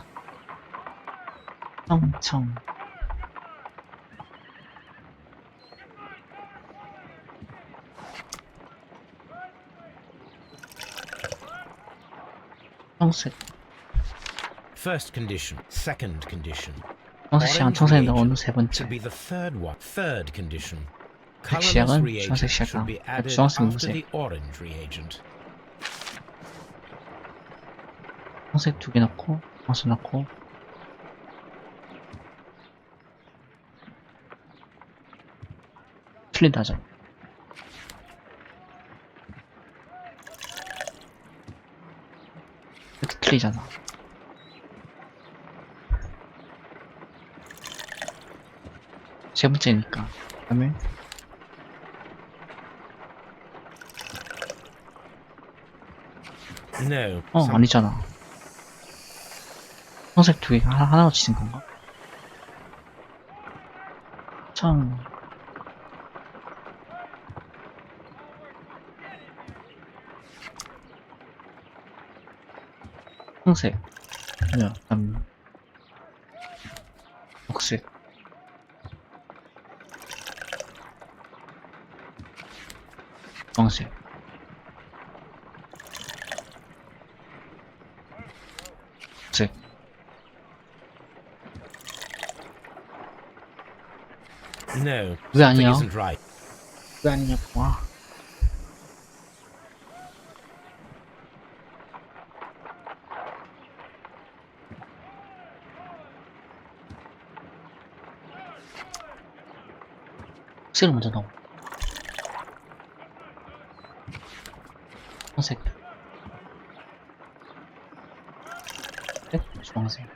청청. 청색. First condition, second condition. 청색 시작은 청색이 나오는 세 Should 번째. be the third one. Third condition. 색 Colorless 시작은 reagent 주황색 should 시작은 be added 주황색 after 무색. the orange reagent. 청색 2개 넣고黄色 넣고 틀린다죠. 이렇게 틀리잖아. 세 번째니까. 그다음에 No. 아니잖아. 청색 2개 하나로 치는 건가? 청 청색 아니야. 녹색 주황색 녹색 No. 왜 아니야? Something isn't right. 왜 아니냐고. 와. 색을 먼저 넣어. 청색 주황색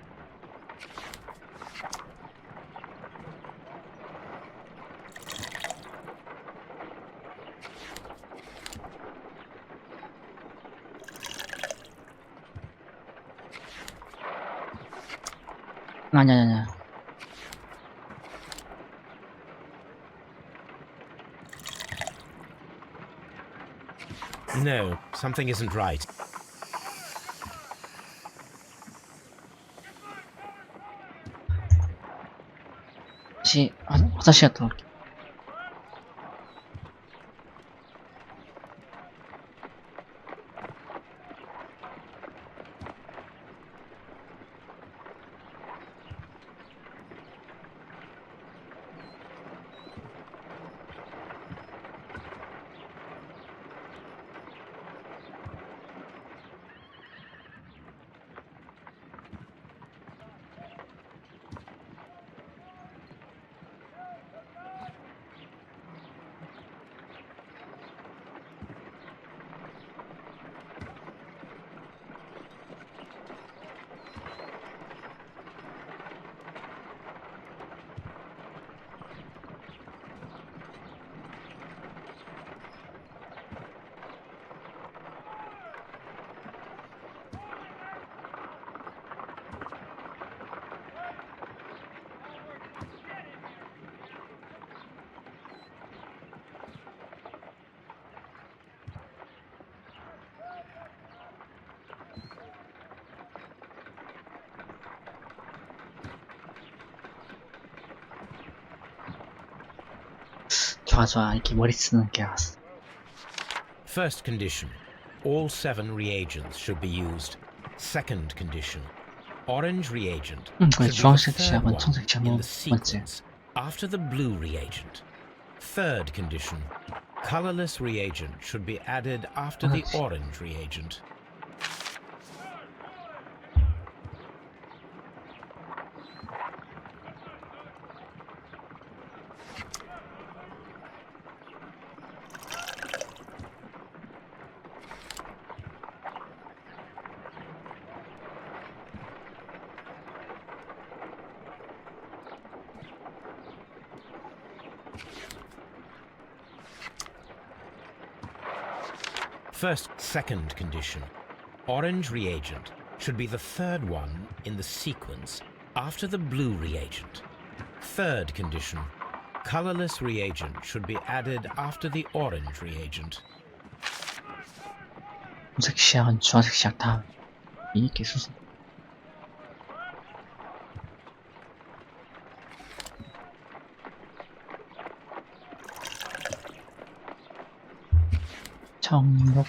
아니야. No, something isn't right. 다시 화장실 갔다 올게. 좋아. 이렇게 머리 쓰는 게 알았어. First condition. All 7 reagents should be used. Second condition. Orange reagent 그래, should be the 주황색 third 시약은 one 청색 시약은 in the 번째. sequence after the blue reagent. Third condition. Colorless reagent should be added after the orange reagent. Second condition. Orange reagent should be the third one in the sequence after the blue reagent. Third condition. Colorless reagent should be added after the orange reagent. 검색 시약은 주황색 시약 다음. 이게 수순. 청록.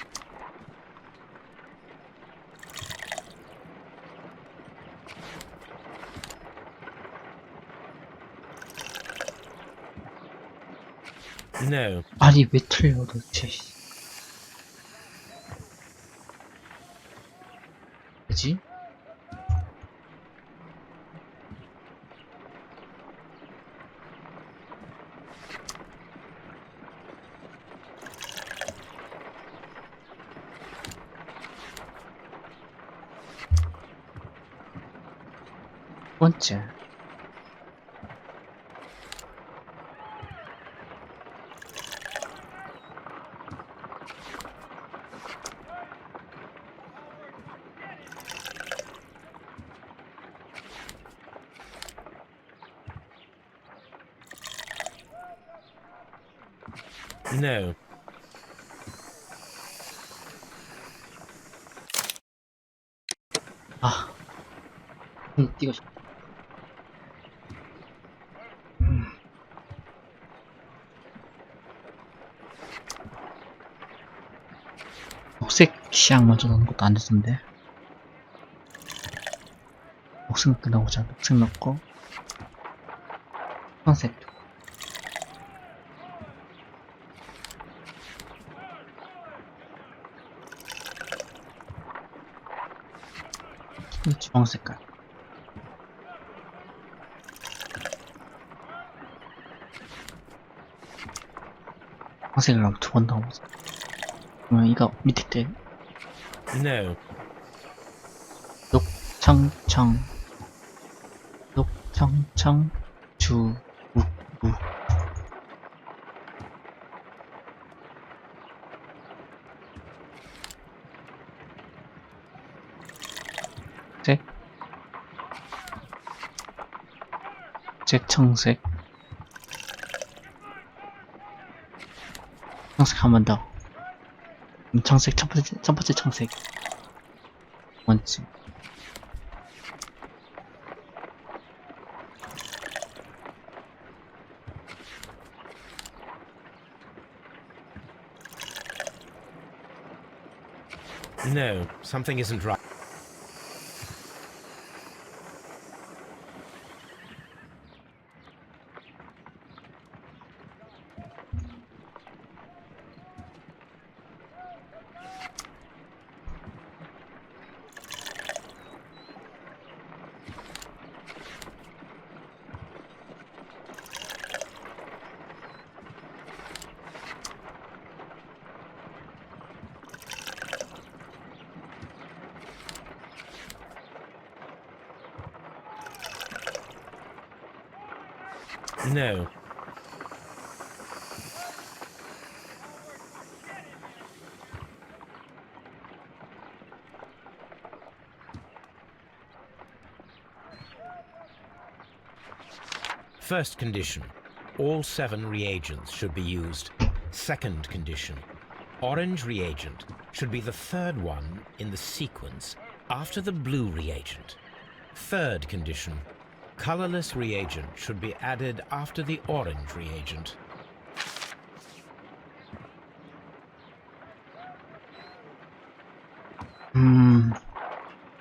No. 아니 왜 틀려 도대체. 뭐지? 번째. No. 아. 뛰고 싶어. 녹색 시약 먼저 넣는 것도 안 됐는데. 녹색 넣어보자. 녹색 넣고 주황색. 주황 색깔. 주황색을 2번 넣어보자. 그러면 이거 밑에 때 No. 녹청청 주묵묵 색 청색. 청색 한 번 더. 청색 첫 번째 청색. 두 번째. No, something isn't right. No. First condition. All 7 reagents should be used. Second condition. Orange reagent should be the third one in the sequence after the blue reagent. Third condition. Colorless reagent should be added after the orange reagent.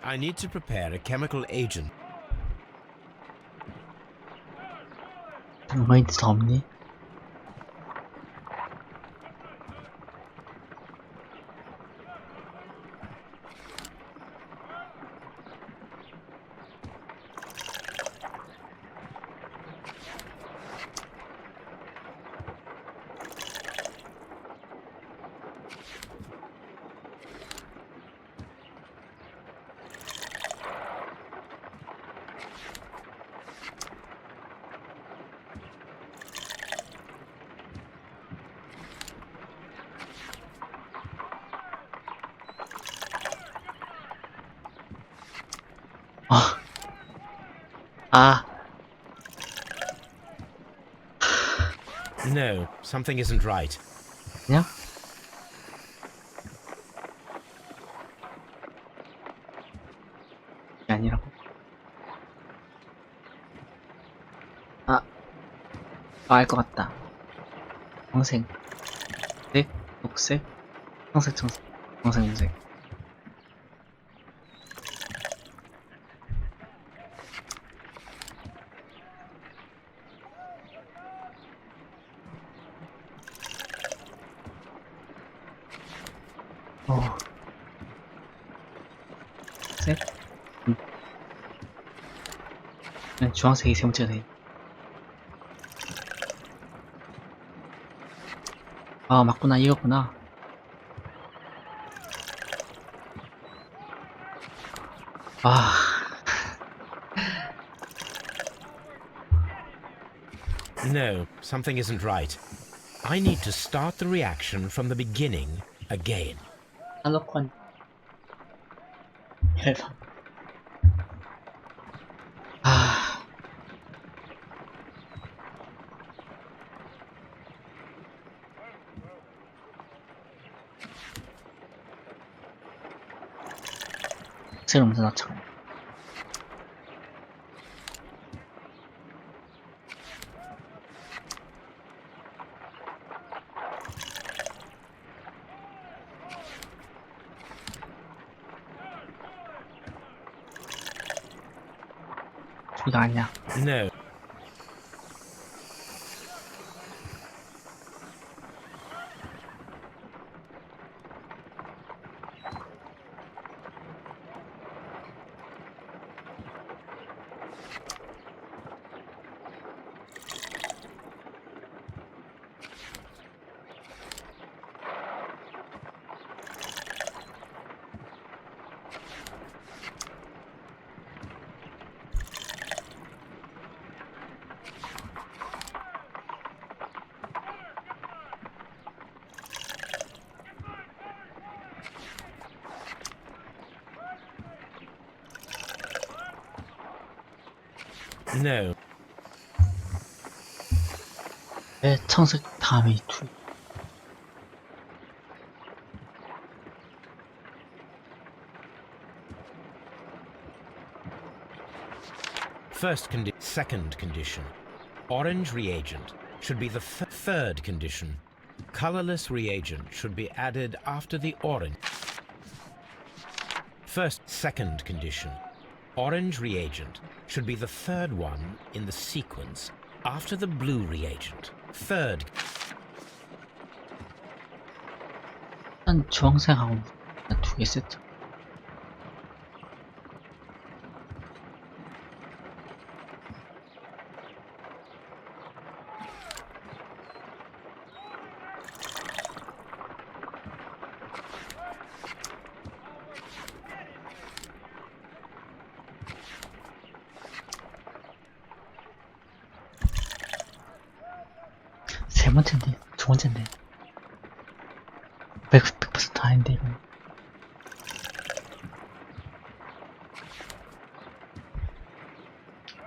I need to prepare a chemical agent. 장마인드 더 없니? No, something isn't right. 그냥? 이게 아니라고? 알 것 같다. 청색, 색, 녹색, 청색, 청색, 녹색. 색? 그냥 주황색이 세 번째가 돼. 맞구나, 이거구나. No, something isn't right. I need to start the reaction from the beginning again. 알로콘. 대박. 새로운 문화처럼. 이거 아니야. No. No. 왜 청색 다음에 둘. Second condition. Orange reagent should be the third condition. Colorless reagent should be added after the orange. Second condition. Orange reagent should be the third one in the sequence after the blue reagent. Third. 일단 주황색하고 두 개 세트. 세 번째인데, 두 번째인데. 100% 아닌데, 이거.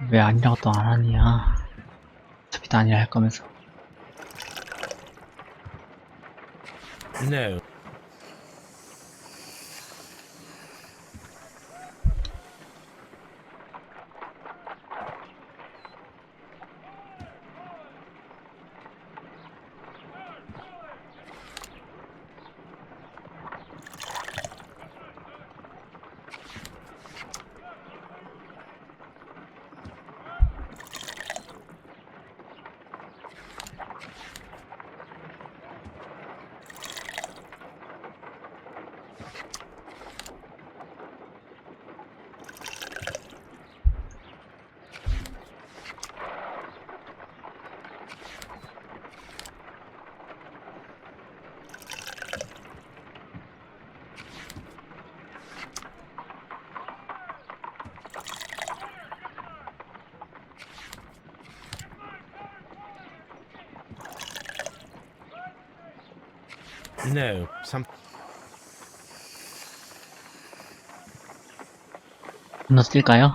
왜 아니라고 또 안 하냐. 어차피 다 아니라 할 거면서. No. No, 건너뛸까요?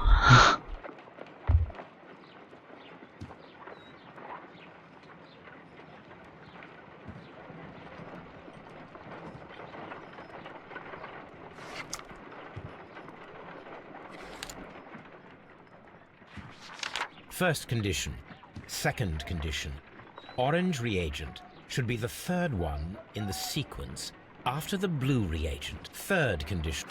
First condition. Second condition. Orange reagent should be the third one in the sequence after the blue reagent. Third condition.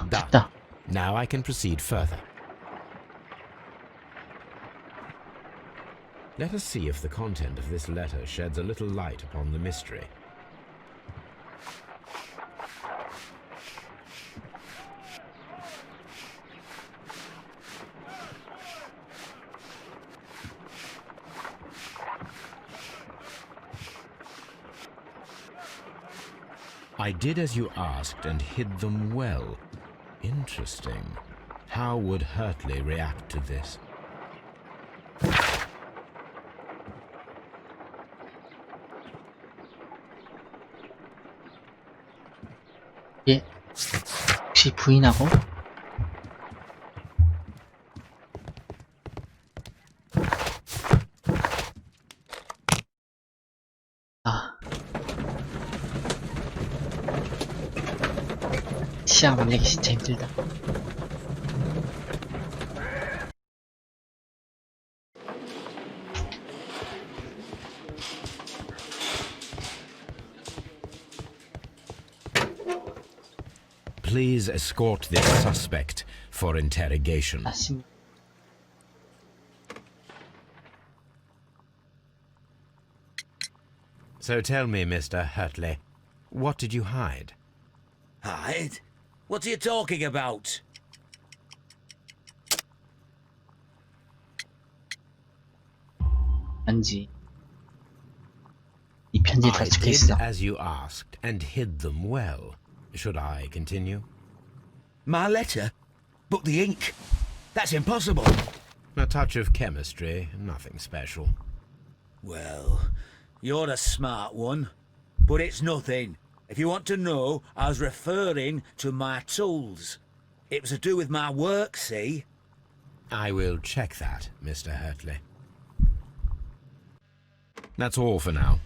됐다. Now I can proceed further. Let us see if the content of this letter sheds a little light upon the mystery. I did as you asked and hid them well. Interesting. How would Hurtley react to this? 예. 혹시 부인하고? 시야 만들기 진짜 힘들다. Please escort this suspect for interrogation. So tell me, Mr. Hurtley, what did you hide? Hide? What are you talking about? 편지. 이 편지에 다 I 적혀 did 있어. as you asked and hid them well. Should I continue? My letter? But the ink? That's impossible. A touch of chemistry, nothing special. Well, you're a smart one. But it's nothing. If you want to know, I was referring to my tools. It was to do with my work, see? I will check that, Mr. Hurtley. That's all for now.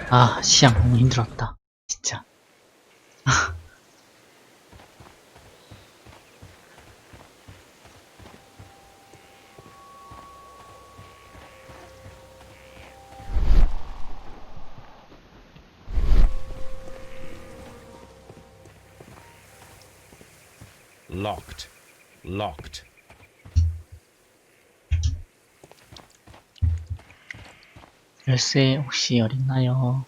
아, 시험 너무 힘들었다. 진짜. Locked. Locked. 열쇠 혹시 어딨나요?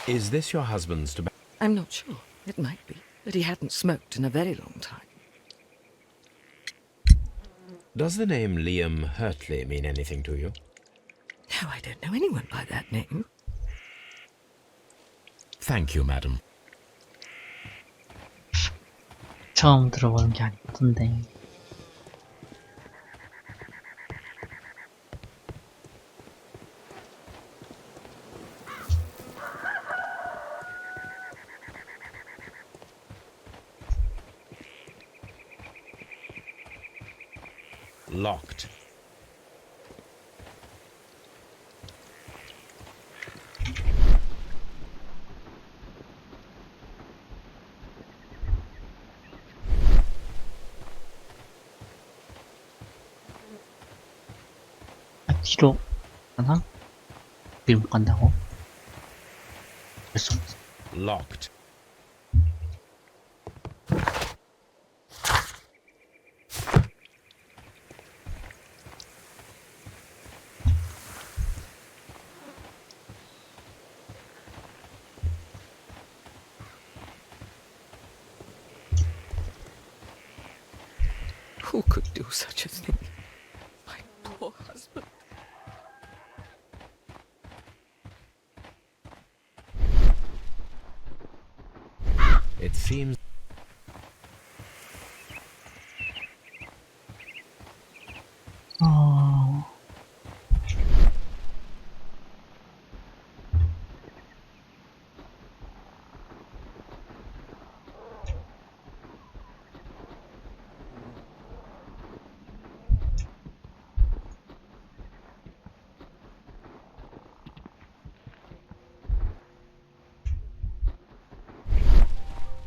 Is this your husband's tobacco? I'm not sure. It might be that he hadn't smoked in a very long time. Does the name Liam Hurtley mean anything to you? No, I don't know anyone by that name. Thank you, madam. 처음 들어보는 게 아니던데. Locked. 아, 뒤로 가나? 뒤로 못 간다고? 할 수 없어. Locked. Who could do such a thing? My poor husband. It seems... 어...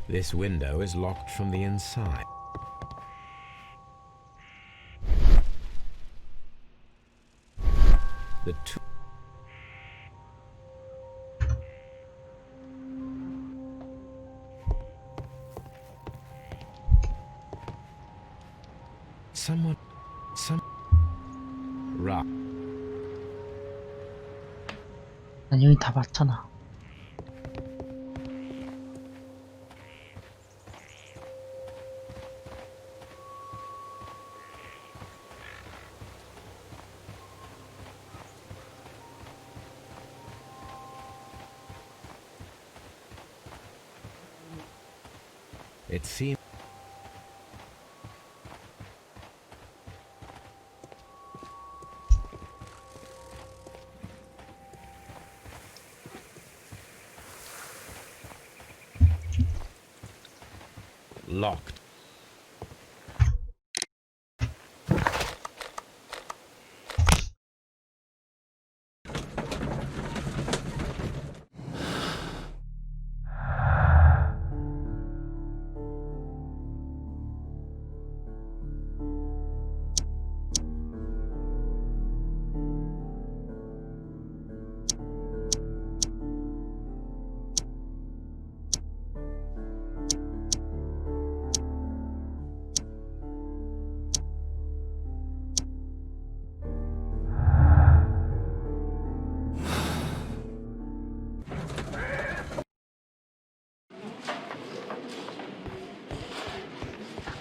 This window is locked from the inside. The two... Someone... Right. 난 여기 다 봤잖아. It seems... Locked.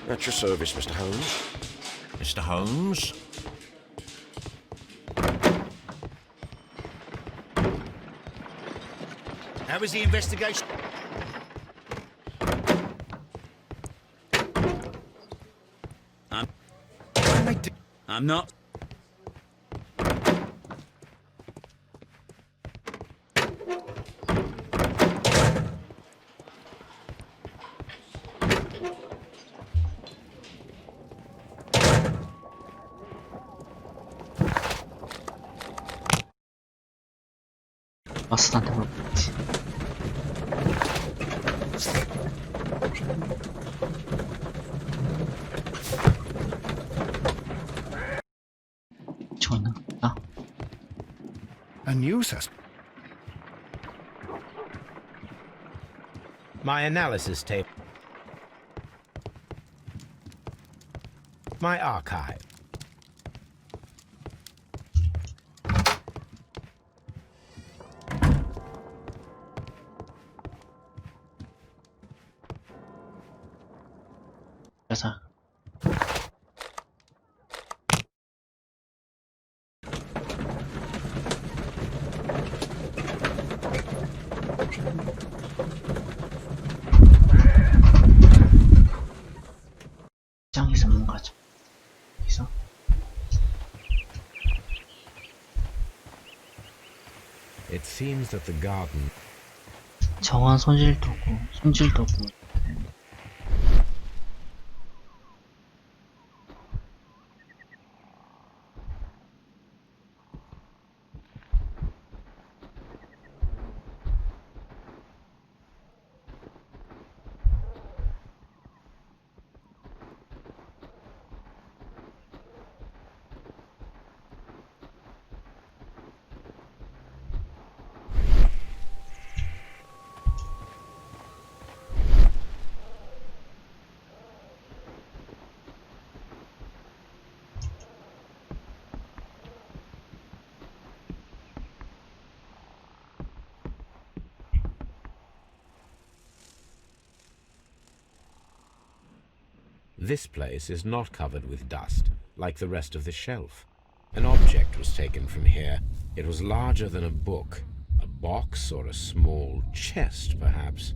At your service, Mr. Holmes. Mr. Holmes? How was the investigation? I'm not. 마스터한테 물어봤지. 저는 A new suspect. My analysis tape. My archive. 가자. 장에서 뭔가죠? 여기서 It seems that the garden. 정원 손질도구. This place is not covered with dust, like the rest of the shelf. An object was taken from here. It was larger than a book. A box or a small chest, perhaps.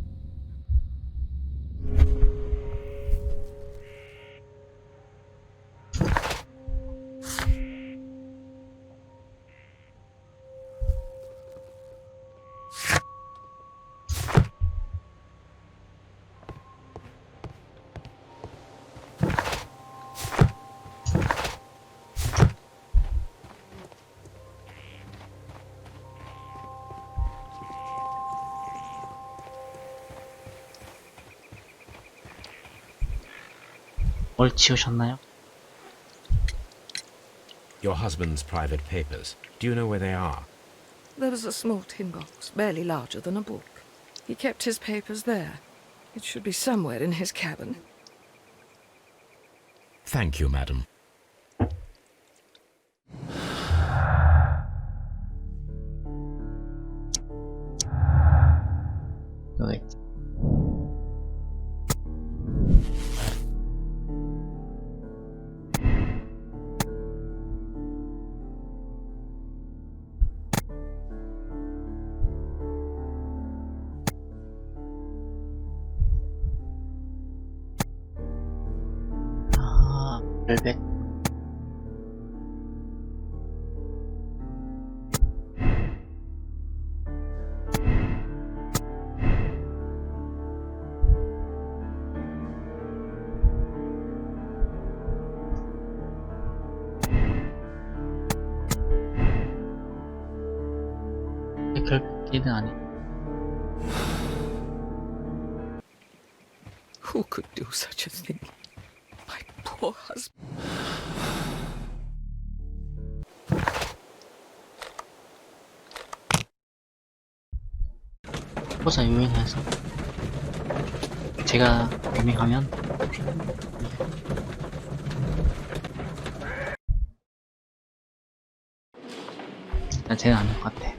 뭘 치우셨나요? Your husband's private papers. Do you know where they are? There was a small tin box, barely larger than a book. He kept his papers there. It should be somewhere in his cabin. Thank you, madam. 여기 벨벳 결국 얘는 아니. Who could do such a thing? My poor husband. 포자 요인해서 제가 로밍하면 일단 쟤는 아닐 것 같아.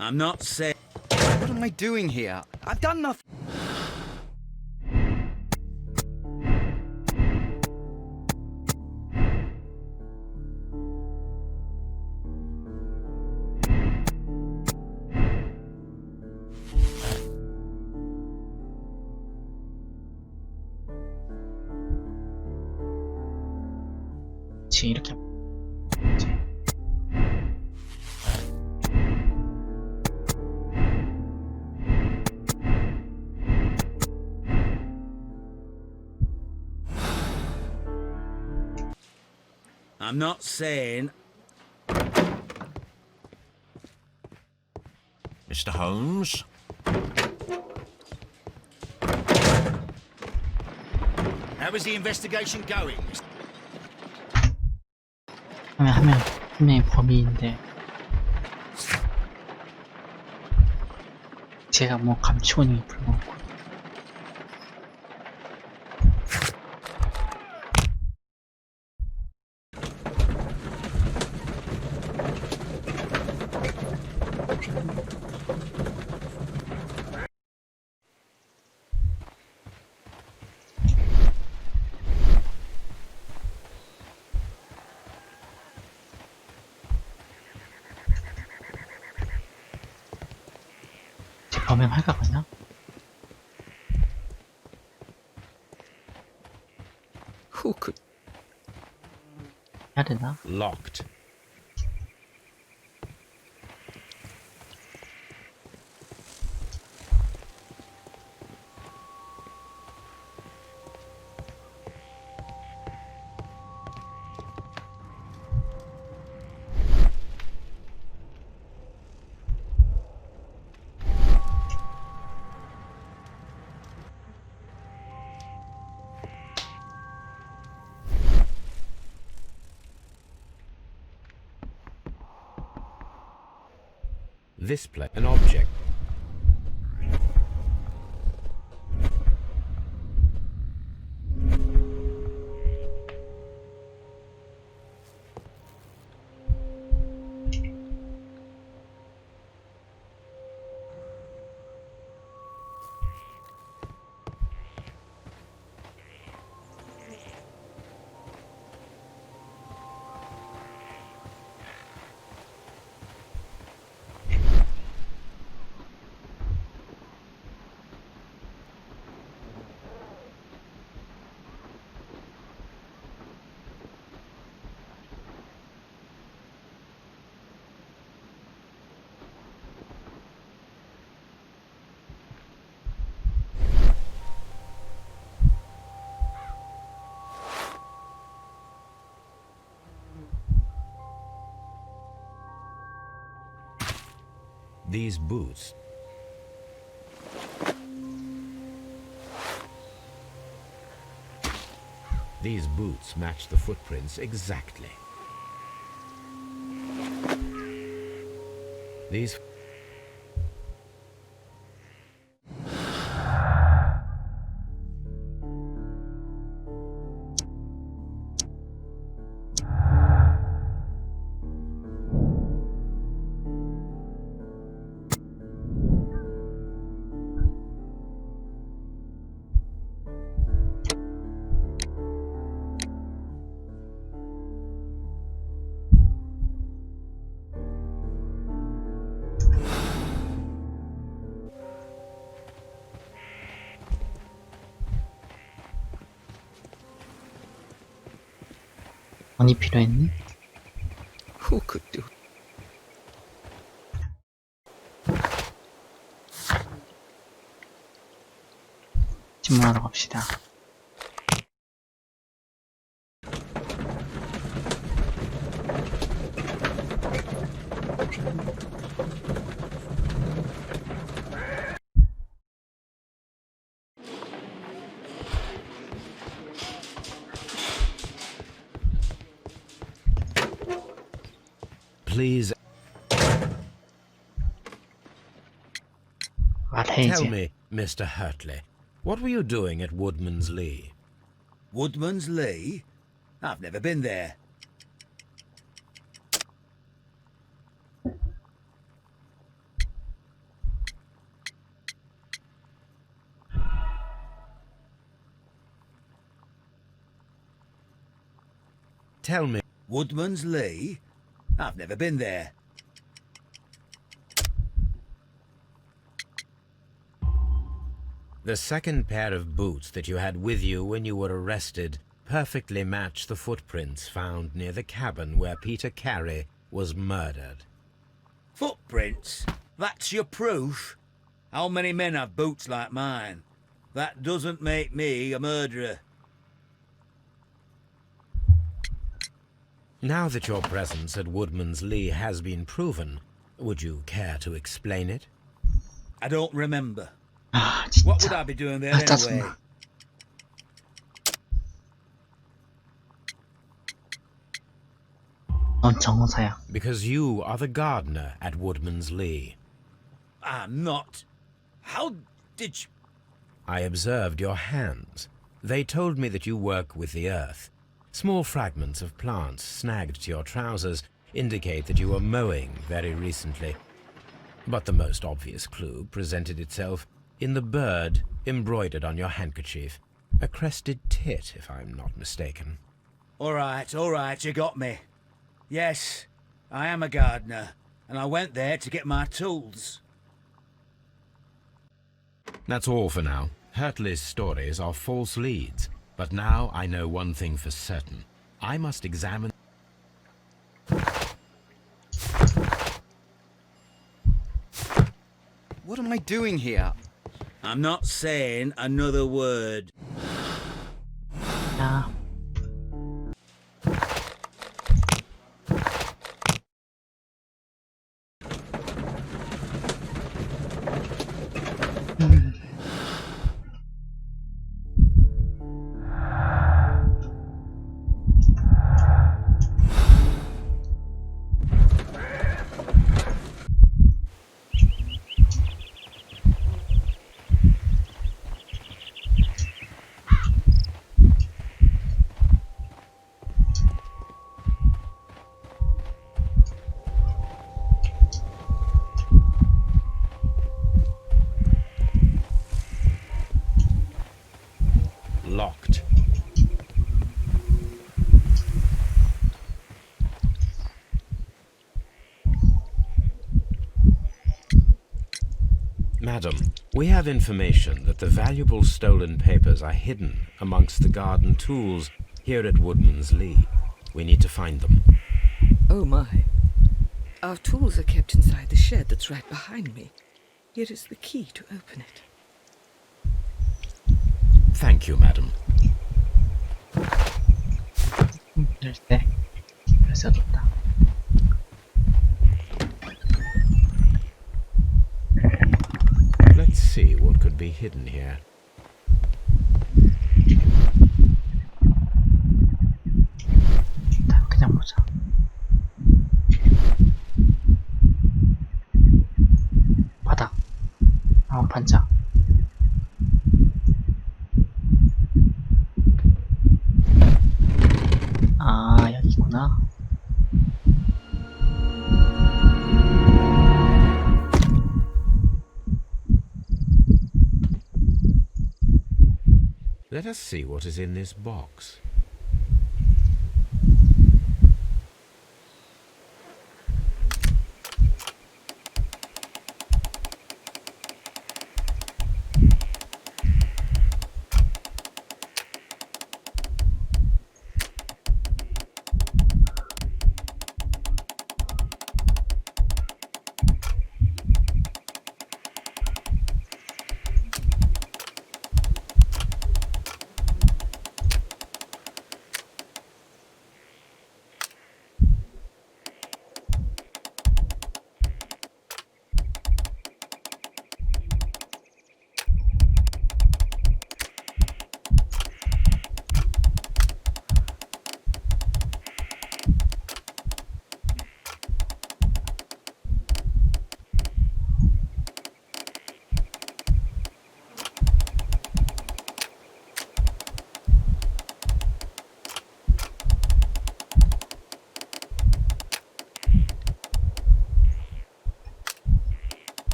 I'm not saying. What on am I doing here? I've done nothing. 그치, 이렇게. I'm not saying... Mr. Holmes? How is the investigation going? 하면 분명히 범인인데 제가 뭐 감추고 있는 게 불가능하고. 범행할까 그냥? Who could? 해야 되나? Locked. This place, an object. These boots. These boots match the footprints exactly. These... 많이 필요했니? Who could do? 질문하러 갑시다. Please tell me, Mr. Hurtley, what were you doing at Woodman's Lee? Woodman's Lee? I've never been there. Tell me. Woodman's Lee? I've never been there. The second pair of boots that you had with you when you were arrested perfectly match the footprints found near the cabin where Peter Carey was murdered. Footprints? That's your proof? How many men have boots like mine? That doesn't make me a murderer. Now that your presence at Woodman's Lee has been proven, would you care to explain it? I don't remember. 아, What would 진짜. I be doing there 아, anyway? 짜증나. 넌 정사야. Because you are the gardener at Woodman's Lee. I'm not. How did you... I observed your hands. They told me that you work with the earth. Small fragments of plants snagged to your trousers indicate that you were mowing very recently. But the most obvious clue presented itself in the bird embroidered on your handkerchief. A crested tit, if I'm not mistaken. All right, you got me. Yes, I am a gardener, and I went there to get my tools. That's all for now. Hurtley's stories are false leads. But now I know one thing for certain. I must examine... What am I doing here? I'm not saying another word. 야. Locked. Madam, we have information that the valuable stolen papers are hidden amongst the garden tools here at Woodman's Lee. We need to find them. Oh my. Our tools are kept inside the shed that's right behind me. Here is the key to open it. Thank you, madam. 이럴 때 써줬다. Let's see what could be hidden here. 일단 그냥 보자. 바닥. 반짝. 아, 여기 있구나. Let us see what is in this box.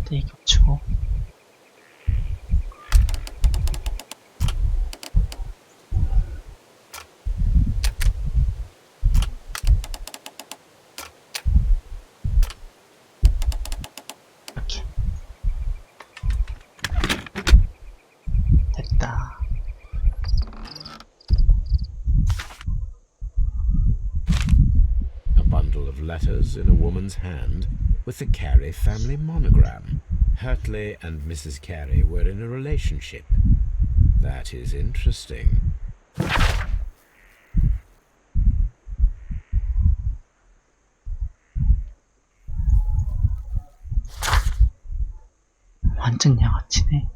이때 겹치고. bundle of letters in a woman's hand with the Carey family monogram. Hurtley and Mrs. Carey were in a relationship. That is interesting. 완전 양아치네.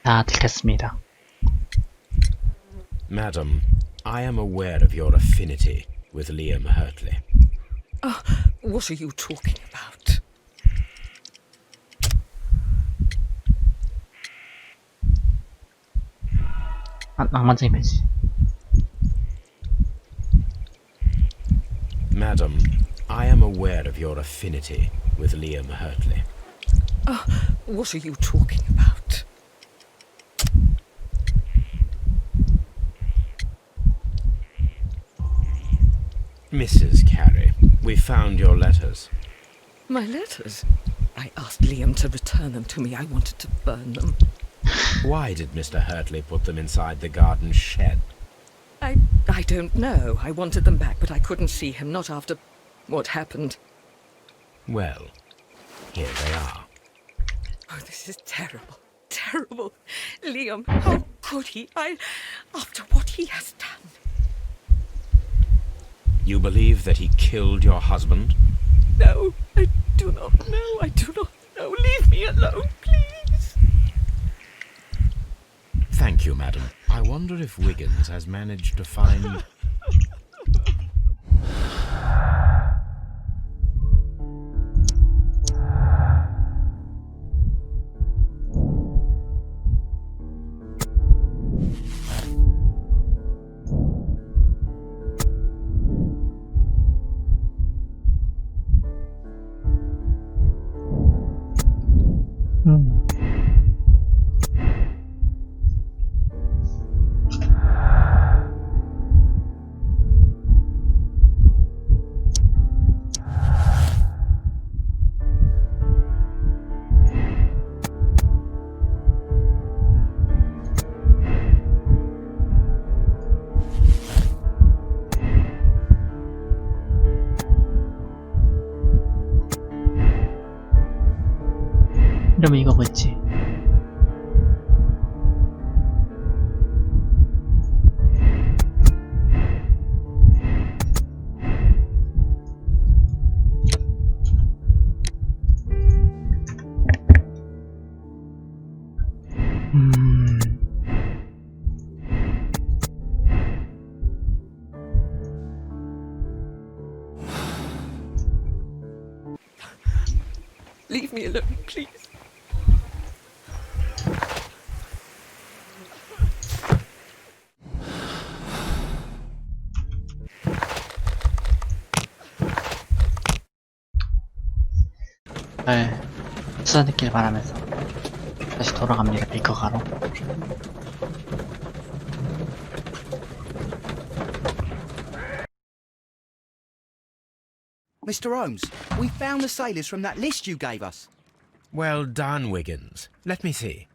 다 들켰습니다. Madam, I am aware of your affinity with Liam Hurtley. What are you talking about? 낭만적인 편지. Madam, I am aware of your affinity with Liam Hurtley. What are you talking about? Mrs. Carey, we found your letters. My letters? I asked Liam to return them to me. I wanted to burn them. Why did Mr. Hurtley put them inside the garden shed? I don't know. I wanted them back, but I couldn't see him, not after what happened. Well, here they are. Oh, this is terrible. Terrible. Liam, how could he? After what he has done. You believe that he killed your husband? No, I do not know. I do not know. Leave me alone, please. Thank you, madam. I wonder if Wiggins has managed to find... 이러면 이거 뭐지? Leave me alone, please. 잘 수산했길 바라면서 다시 돌아갑니다. 빌커가로. Mr. Holmes, we found the sailors from that list you gave us. Well done, Wiggins. Let me see.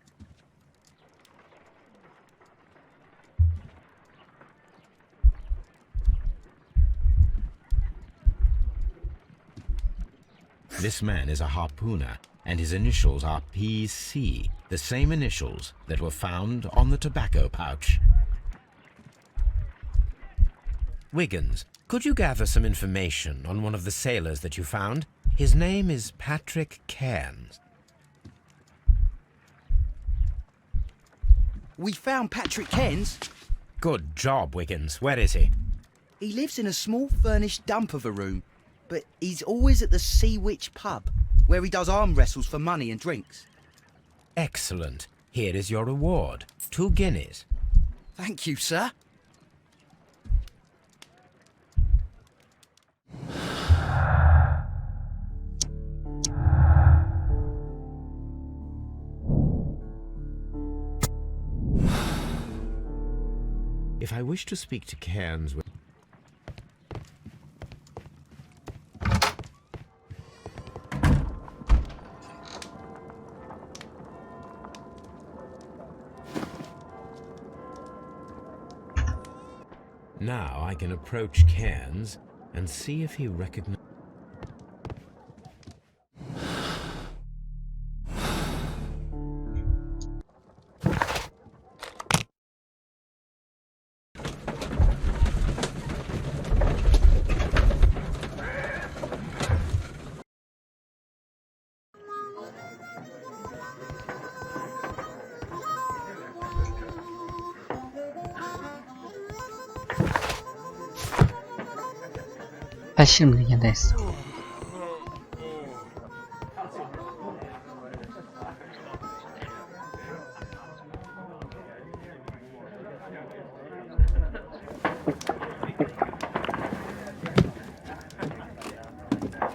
This man is a harpooner, and his initials are PC, the same initials that were found on the tobacco pouch. Wiggins, could you gather some information on one of the sailors that you found? His name is Patrick Cairns. We found Patrick Cairns. Good job, Wiggins. Where is he? He lives in a small furnished dump of a room, but he's always at the Sea Witch pub, where he does arm wrestles for money and drinks. Excellent. Here is your reward. 2 guineas. Thank you, sir. If I wish to speak to Cairns... Now I can approach Cairns and see if he recognizes. 팔씨름 얘기한다 했어.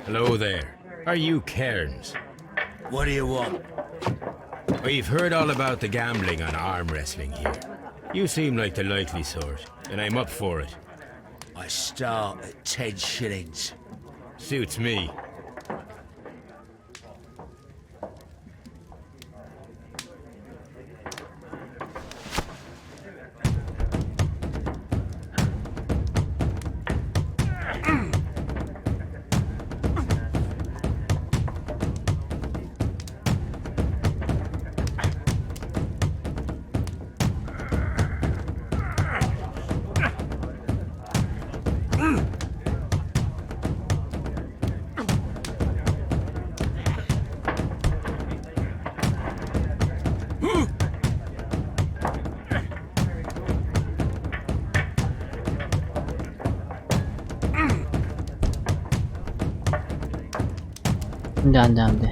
Hello there. Are you Cairns? What do you want? We've heard all about the gambling on arm wrestling here. You seem like the likely sort, and I'm up for it. I start at 10 shillings. Suits me. 안 돼.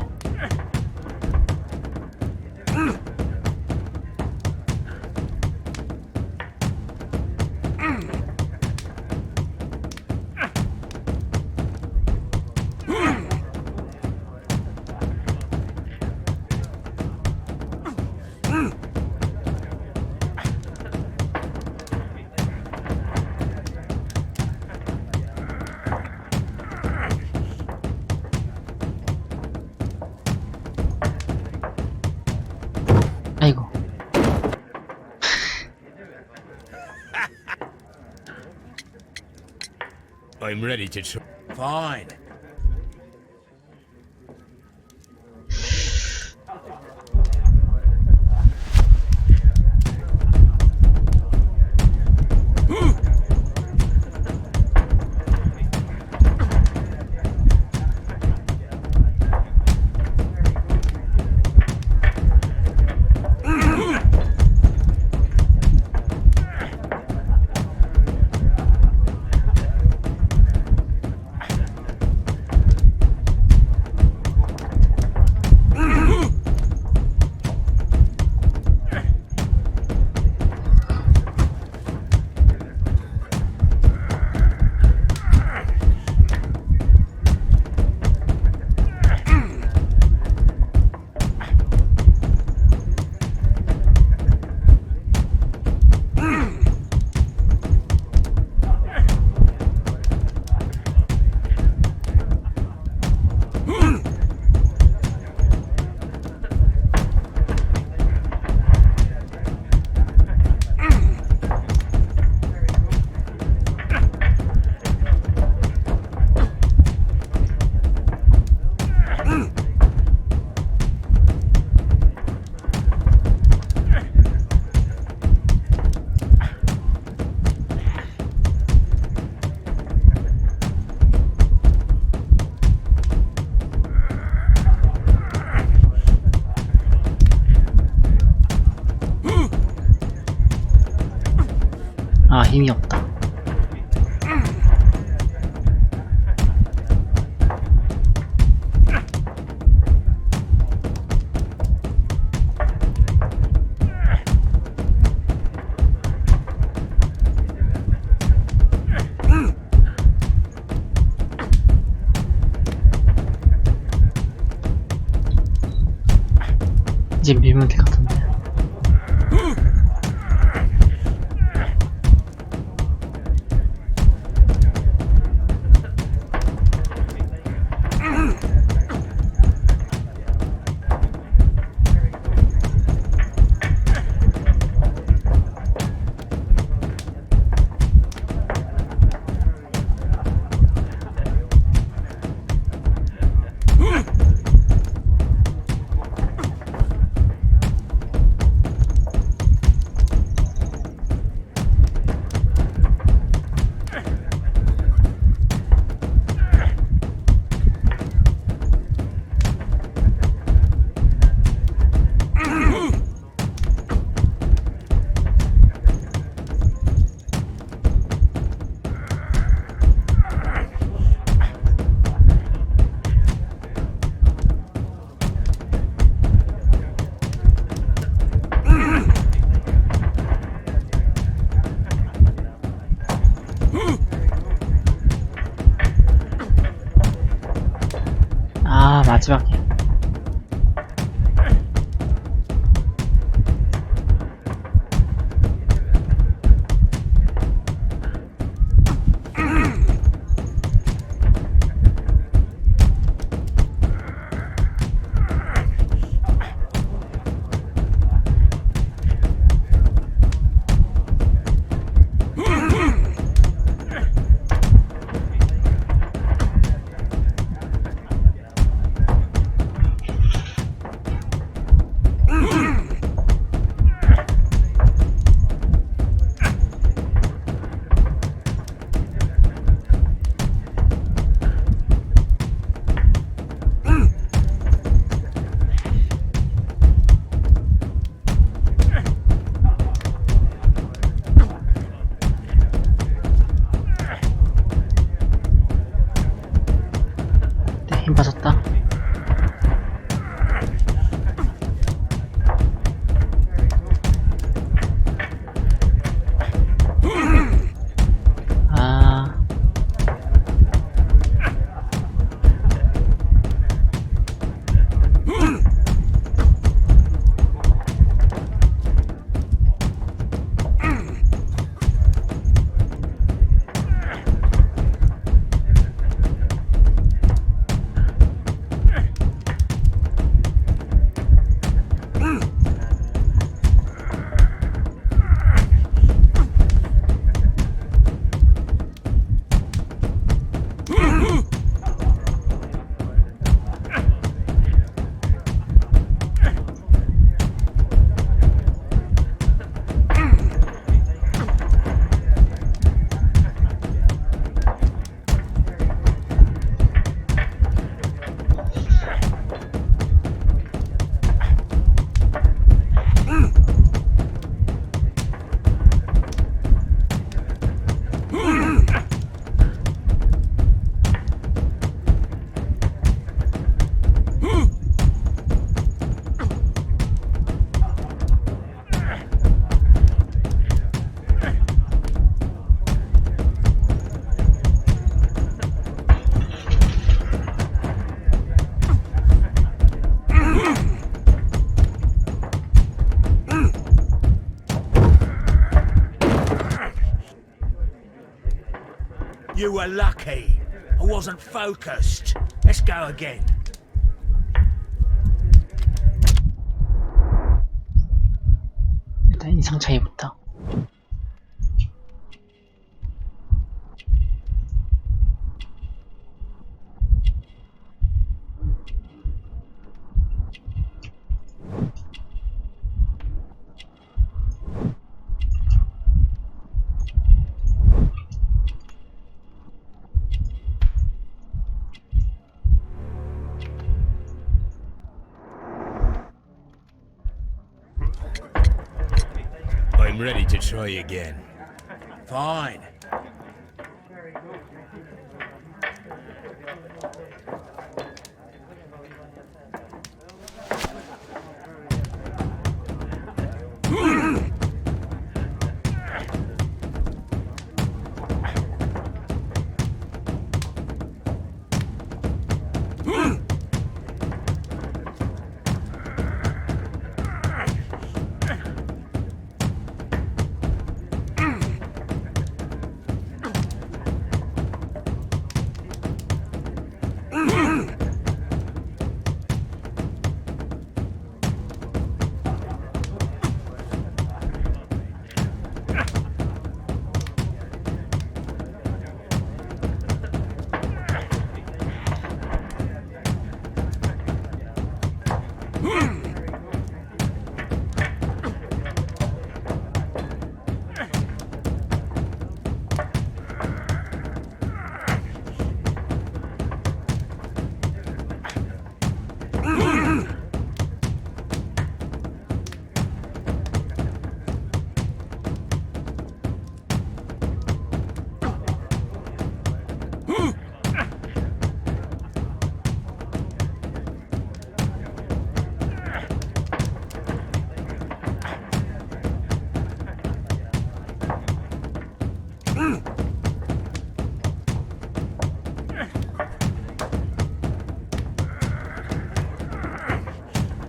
아이고. I'm ready to try. Fine. 아, 힘이 없다. 이제 밀면 될 것 같은데. 마지막이야. 힘 빠졌다. 아. You were lucky. I wasn't focused. Let's go again. 일단 인상 차이부터. I'm ready to try again. Fine.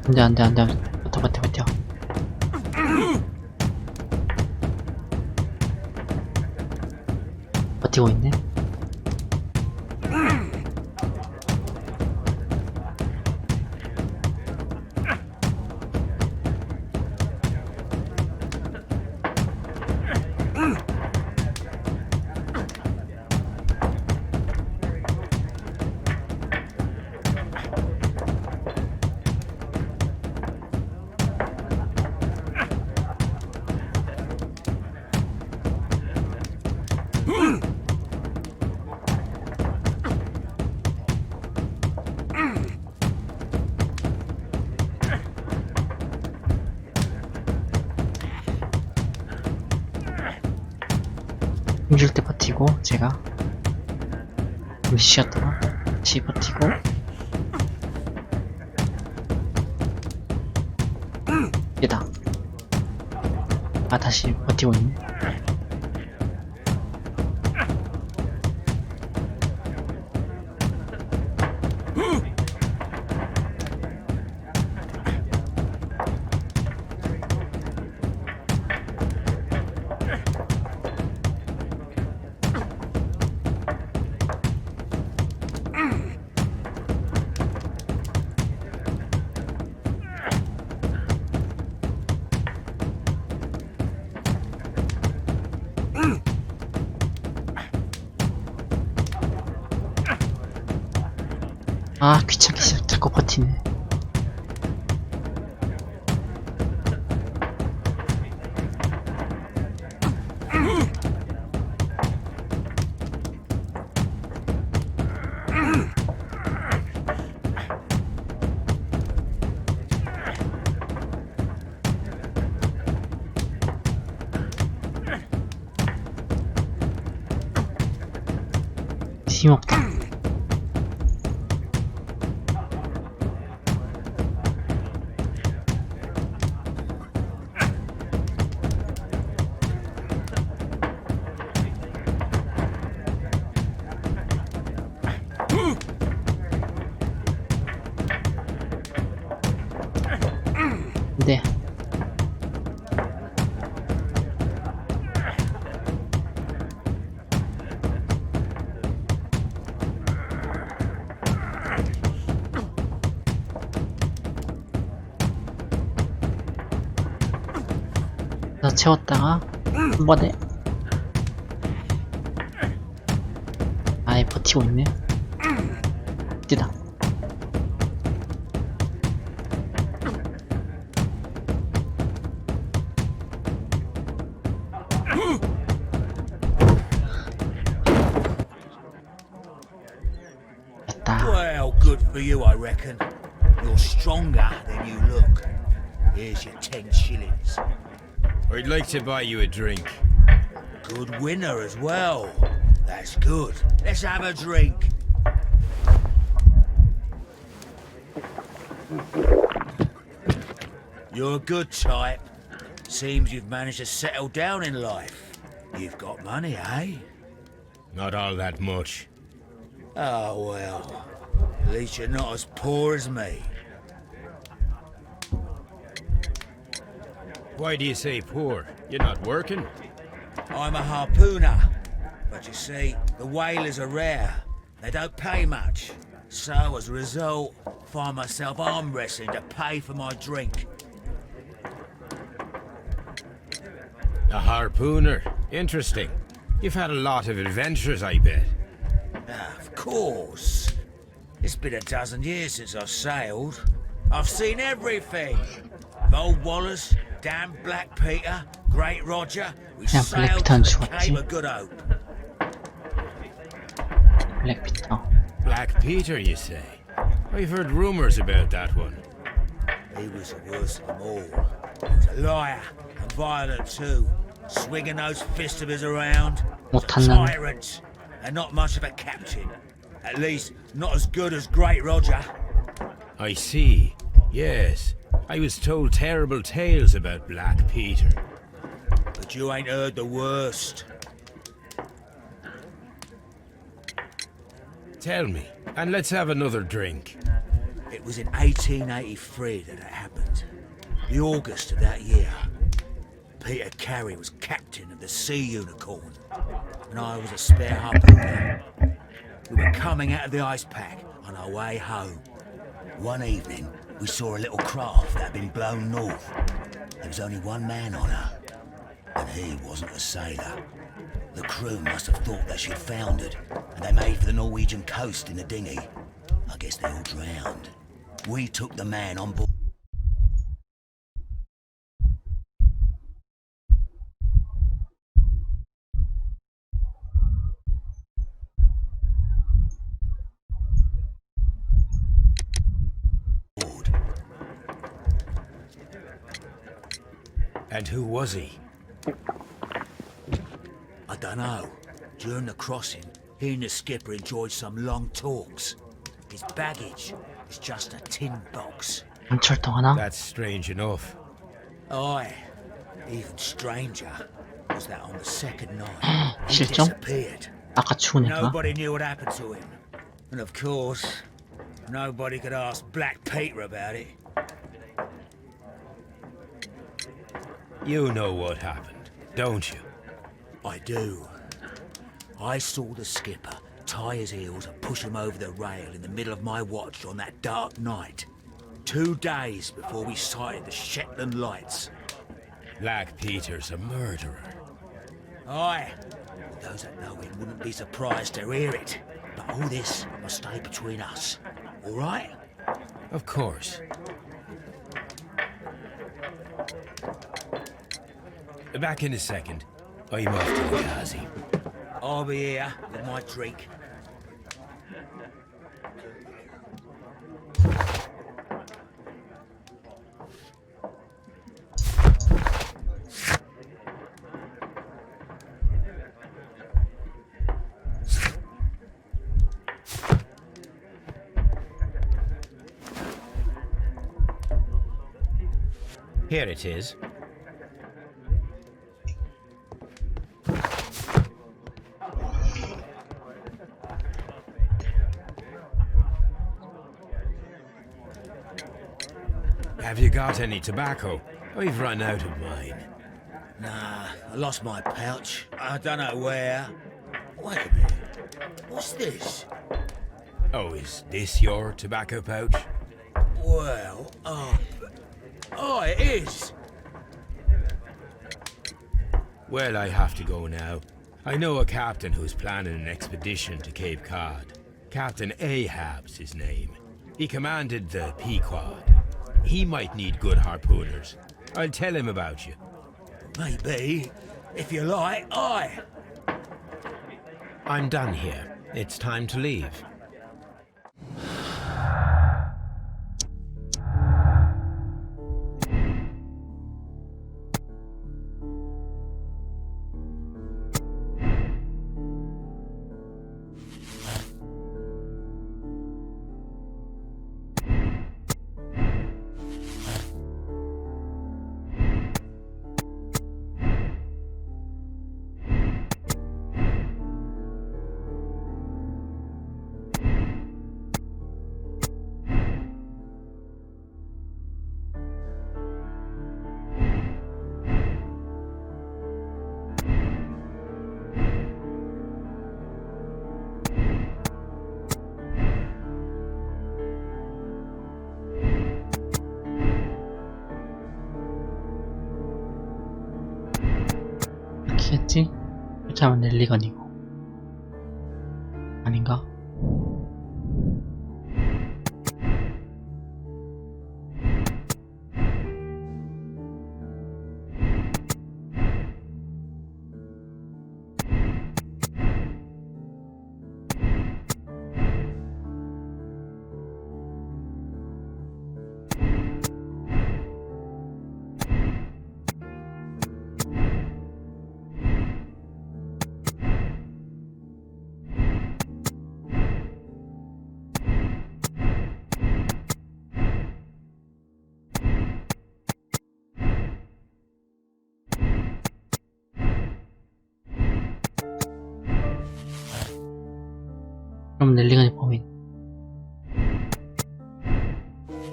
안돼. 버텨. 버티고 있네. 힘줄 때 버티고 제가 좀 쉬었다가 다시 버티고 얘다. 아 다시 버티고 있네. 아 귀찮게 자꾸 버티네. 힘없다. 네. 채웠다가 한 번에 아예 버티고 있네. 뛰다. 됐다. Well, good for you, I reckon. You're stronger than you look. Here's your 10 shillings. I'd like to buy you a drink. Good winner as well. That's good. Let's have a drink. You're a good type. Seems you've managed to settle down in life. You've got money, eh? Not all that much. Oh, well. At least you're not as poor as me. Why do you say poor? You're not working? I'm a harpooner. But you see, the whalers are rare. They don't pay much. So, as a result, find myself arm wrestling to pay for my drink. A harpooner. Interesting. You've had a lot of adventures, I bet. Of course. It's been a dozen years since I've sailed. I've seen everything. Old Wallace, damn Black Peter, Great Roger. We 그냥 sailed 블랙피터는 to the 죽었지. Cape of Good Hope. 블랙피터. Black Peter, you say? I've heard rumors about that one. He was the worst of them all. He was a liar and violent too, swinging those fists of his around. 못하는 Tyrant, and not much of a captain. At least, not as good as Great Roger. I see. Yes. I was told terrible tales about Black Peter. But you ain't heard the worst. Tell me, and let's have another drink. It was in 1883 that it happened. The August of that year. Peter Carey was captain of the Sea Unicorn, and I was a spare harpooner. We were coming out of the ice pack on our way home. One evening, we saw a little craft that had been blown north. There was only one man on her, and he wasn't a sailor. The crew must have thought that she'd foundered, and they made for the Norwegian coast in a dinghy. I guess they all drowned. We took the man on board. And who was he? I dunno. During the crossing, he and the skipper enjoyed some long talks. His baggage was just a tin box. 철통하나? That's strange enough. Aye. Even stranger was that on the second night he 실종? disappeared. 아까 죽은 애가? Nobody knew what happened to him. And of course, nobody could ask Black Peter about it. You know what happened, don't you? I do. I saw the skipper tie his heels and push him over the rail in the middle of my watch on that dark night. 2 days before we sighted the Shetland lights. Black Peter's a murderer. Aye. Those that know him wouldn't be surprised to hear it. But all this must stay between us. All right? Of course. Back in a second. I'm off to the Ghazi. I'll be here with my drink. Here it is. Have you got any tobacco? I've run out of mine. Nah, I lost my pouch. I don't know where. Wait a minute. What's this? Oh, is this your tobacco pouch? Well, oh, it is. Well, I have to go now. I know a captain who's planning an expedition to Cape Cod. Captain Ahab's his name. He commanded the Pequod. He might need good harpooners. I'll tell him about you. Maybe. If you like, aye. I'm done here. It's time to leave. 했지? 이렇게 하면 넬리건이고 아닌가? 그럼 넬리건의 범인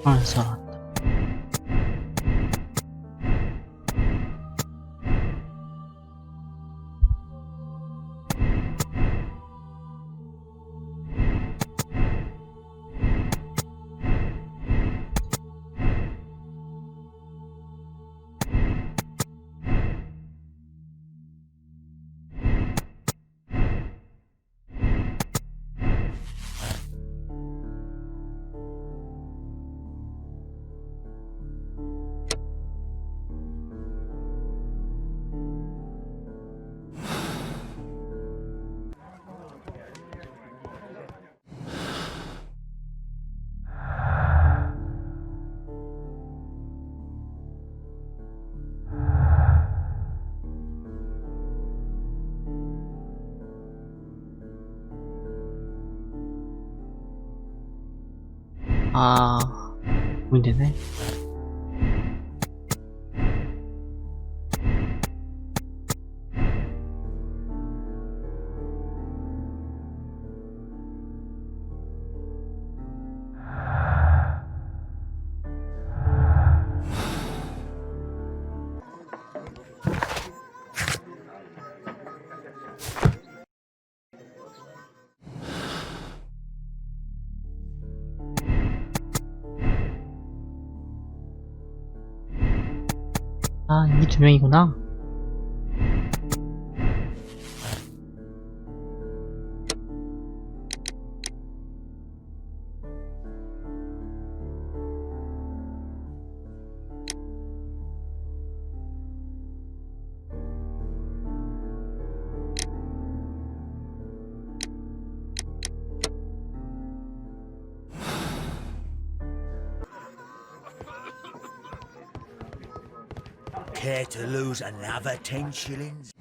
살았다. 아, 문제네. 아, 이 두 명이구나. Care to lose another 10 shillings?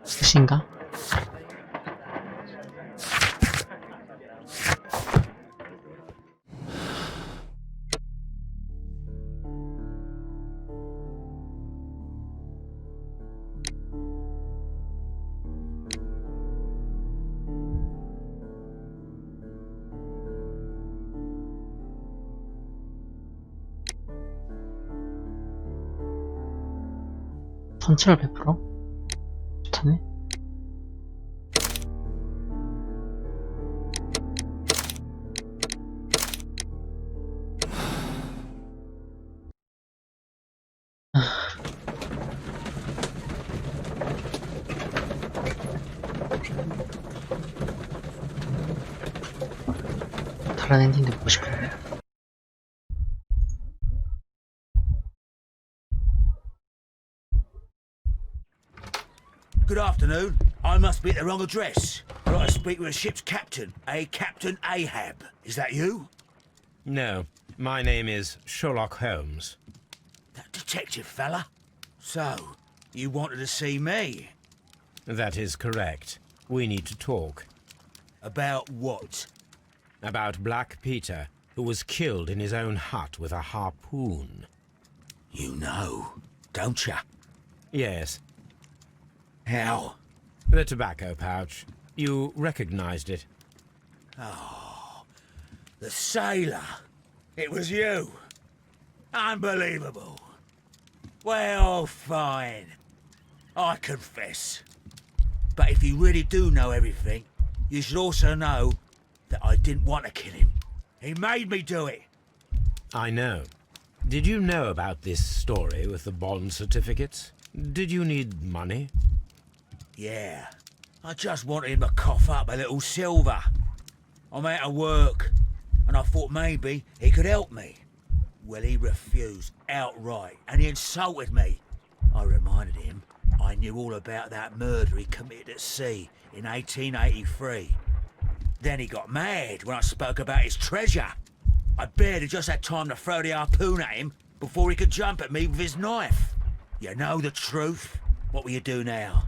끝인가? 선취율 100%? 좋다네. 다른 엔딩도 보고 싶은데. Good afternoon. I must be at the wrong address. I'd like to speak with a ship's captain, a Captain Ahab. Is that you? No, my name is Sherlock Holmes. That detective fella? So, you wanted to see me? That is correct. We need to talk. About what? About Black Peter, who was killed in his own hut with a harpoon. You know, don't you? Yes, How? the tobacco pouch. You recognized it. Oh, the sailor. It was you. Unbelievable. Well, fine. I confess. But if you really do know everything, you should also know that I didn't want to kill him. He made me do it. I know. Did you know about this story with the bond certificates? Did you need money? Yeah. I just wanted him to cough up a little silver. I'm out of work, and I thought maybe he could help me. Well, he refused outright, and he insulted me. I reminded him I knew all about that murder he committed at sea in 1883. Then he got mad when I spoke about his treasure. I barely just had time to throw the harpoon at him before he could jump at me with his knife. You know the truth. What will you do now?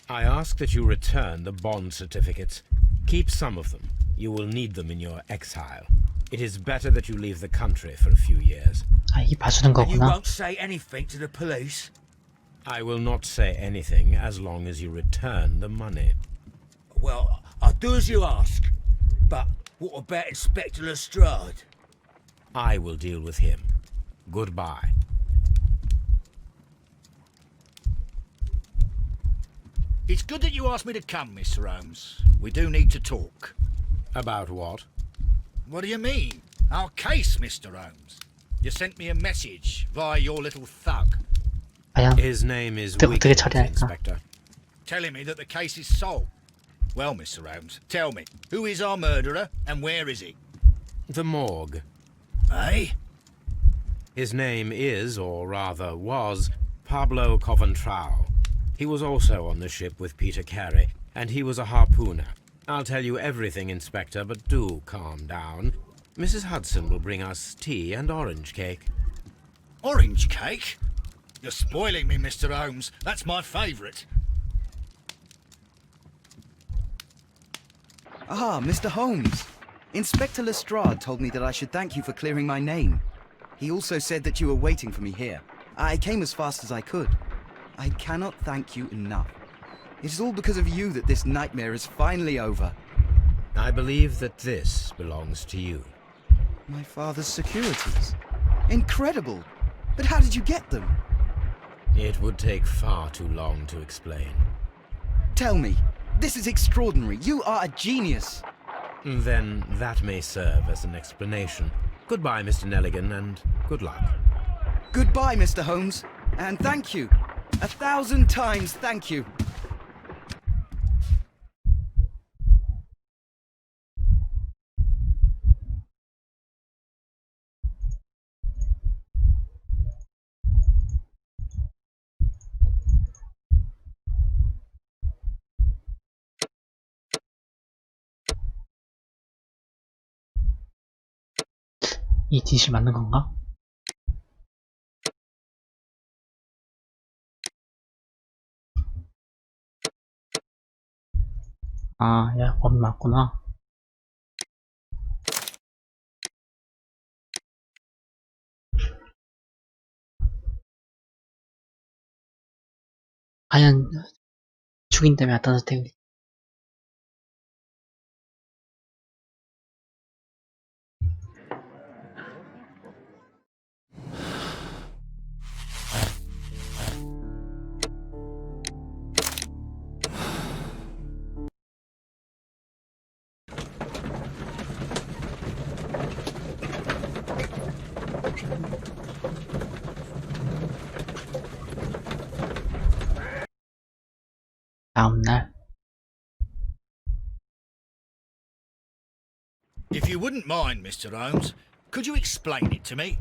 I ask that you return the bond certificates. Keep some of them. You will need them in your exile. It is better that you leave the country for a few years. 아, 이게 봐주는 And you 거구나. won't say anything to the police? I will not say anything as long as you return the money. Well, I'll do as you ask. But what about Inspector Lestrade? I will deal with him. Goodbye. It's good that you asked me to come, Mr. Holmes. We do need to talk. About what? What do you mean? Our case, Mr. Holmes. You sent me a message via your little thug, 과연 His name is 어떻게 Wiggins, 처리할까? Inspector. telling me that the case is solved. Well, Mr. Holmes, tell me, who is our murderer and where is he? The morgue. Eh? His name is, or rather was, Pablo Coventrao. He was also on the ship with Peter Carey, and he was a harpooner. I'll tell you everything, Inspector, but do calm down. Mrs. Hudson will bring us tea and orange cake. Orange cake? You're spoiling me, Mr. Holmes. That's my favourite. Ah, Mr. Holmes. Inspector Lestrade told me that I should thank you for clearing my name. He also said that you were waiting for me here. I came as fast as I could. I cannot thank you enough. It is all because of you that this nightmare is finally over. I believe that this belongs to you. My father's securities. Incredible! But how did you get them? It would take far too long to explain. Tell me. This is extraordinary. You are a genius. Then that may serve as an explanation. Goodbye, Mr. Nelligan, and good luck. Goodbye, Mr. Holmes. And thank you. 1,000 times thank you. 이 짓이 맞는 건가? 아, 야, 법이 맞구나. 과연 죽인다면 어떤 선택을? 다음날. If you wouldn't mind, Mr. Holmes, could you explain it to me?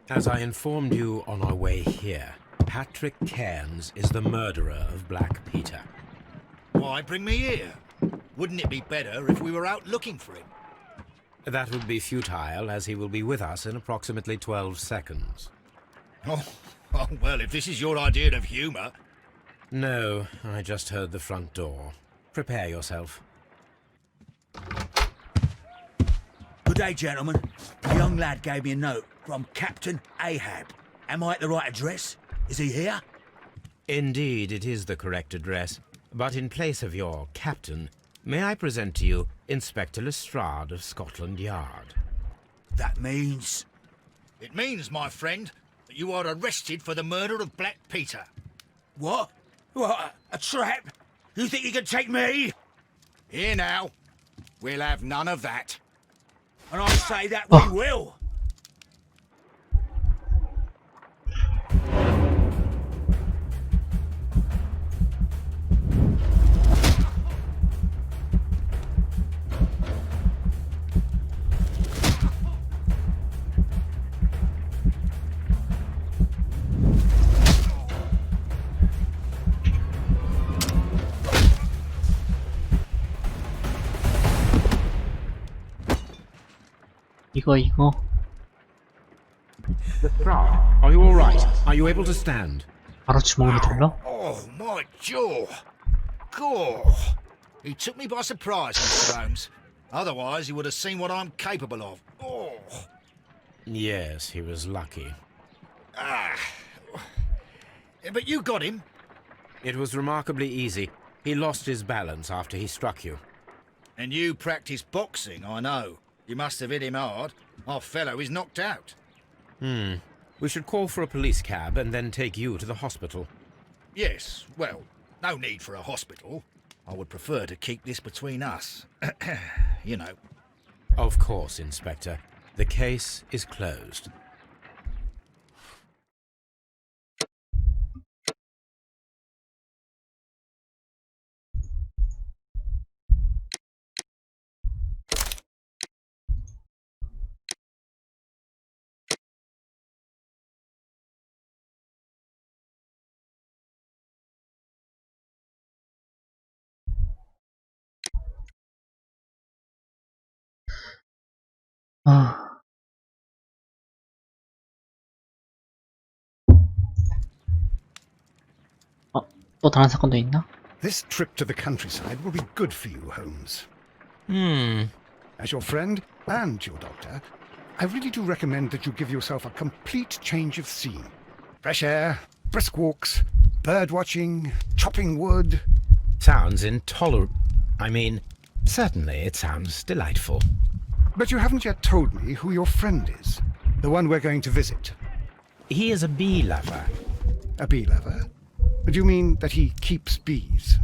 As I informed you on our way here, Patrick Cairns is the murderer of Black Peter. Why bring me here? Wouldn't it be better if we were out looking for him? That would be futile, as he will be with us in approximately 12 seconds. Oh, well, if this is your idea of humour... No, I just heard the front door. Prepare yourself. Good day, gentlemen. A young lad gave me a note from Captain Ahab. Am I at the right address? Is he here? Indeed, it is the correct address. But in place of your captain, may I present to you Inspector Lestrade of Scotland Yard? That means... It means, my friend, that you are arrested for the murder of Black Peter. What? What? A trap? You think you can take me? Here now. We'll have none of that. And I say that we will. 이거. Are you all right? Are you able to stand? 바로 주먹으로 돌려? Oh, my jaw. Gore. He took me by surprise, Mr. Holmes. Otherwise, he would have seen what I'm capable of. Oh. Yes, he was lucky. Ah. But you got him. It was remarkably easy. He lost his balance after he struck you. And you practice boxing, I know. You must have hit him hard. Our fellow is knocked out. We should call for a police cab and then take you to the hospital. Yes, well, no need for a hospital. I would prefer to keep this between us. You know. Of course, Inspector. The case is closed. 또 다른 사건도 있나? This trip to the countryside will be good for you, Holmes. As your friend and your doctor, I really do recommend that you give yourself a complete change of scene. Fresh air, brisk walks, bird watching, chopping wood. Sounds intolerable. I mean, certainly it sounds delightful. But you haven't yet told me who your friend is, the one we're going to visit. He is a bee lover. A bee lover? Do you mean that he keeps bees?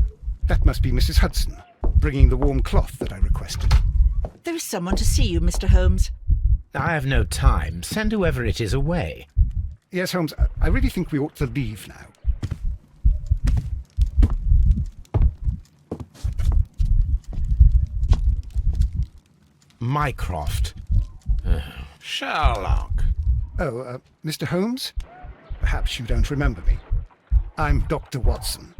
That must be Mrs. Hudson, bringing the warm cloth that I requested. There is someone to see you, Mr. Holmes. I have no time. Send whoever it is away. Yes, Holmes, I really think we ought to leave now. Mycroft. Sherlock. Oh, Mr. Holmes? Perhaps you don't remember me. I'm Dr. Watson.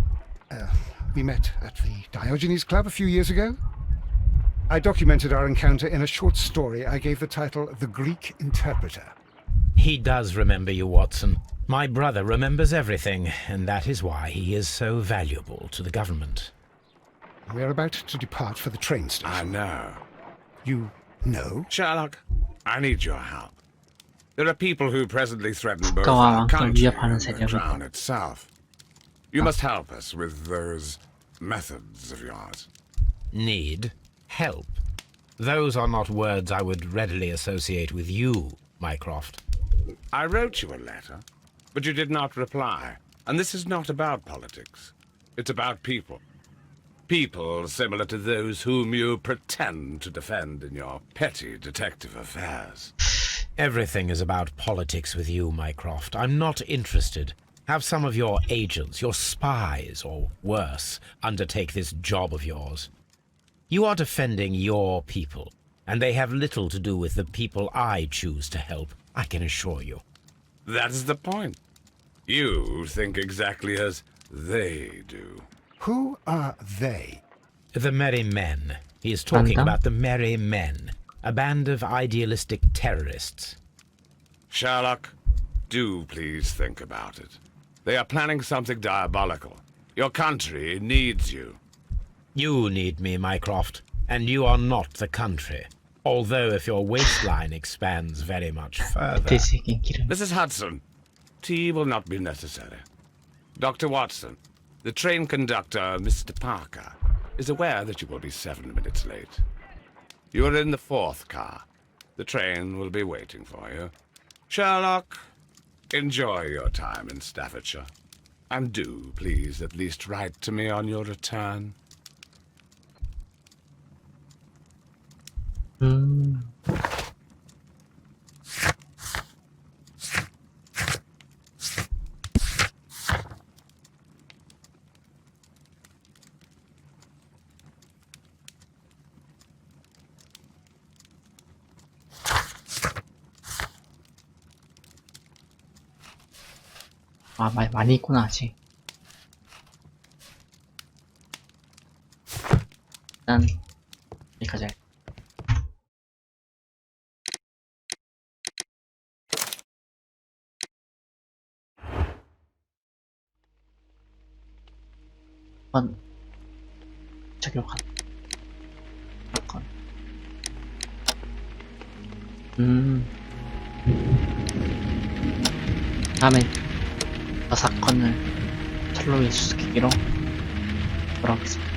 We met at the Diogenes Club a few years ago. I documented our encounter in a short story I gave the title The Greek Interpreter. He does remember you, Watson. My brother remembers everything, and that is why he is so valuable to the government. We're about to depart for the train I station. know. You know? Sherlock, I need your help. There are people who presently threaten both 국가와 our 왕권을 country 위협하는 and the 세력이 crown itself. You must help us with those methods of yours. Need help. Those are not words I would readily associate with you, Mycroft. I wrote you a letter, but you did not reply. And this is not about politics. It's about people. People similar to those whom you pretend to defend in your petty detective affairs. Everything is about politics with you, Mycroft. I'm not interested. Have some of your agents, your spies, or worse, undertake this job of yours. You are defending your people, and they have little to do with the people I choose to help, I can assure you. That's the point. You think exactly as they do. Who are they? The Merry Men. He is talking Banda? about the Merry Men, a band of idealistic terrorists. Sherlock, do please think about it. They are planning something diabolical. Your country needs you. You need me, Mycroft, and you are not the country. Although if your waistline expands very much further... 돼지에겐 기름. Mrs. Hudson, tea will not be necessary. Dr. Watson, the train conductor, Mr. Parker, is aware that you will be 7 minutes late. You are in the 4th car. The train will be waiting for you. Sherlock, enjoy your time in Staffordshire. And do, please, at least write to me on your return. 아, 많이 있구나, 아직. 일단, 여기까지 할게. 한번, 저기로 가. 사건. 다음에, 저 사건을 셜록의 수수께끼로 돌아오겠습니다.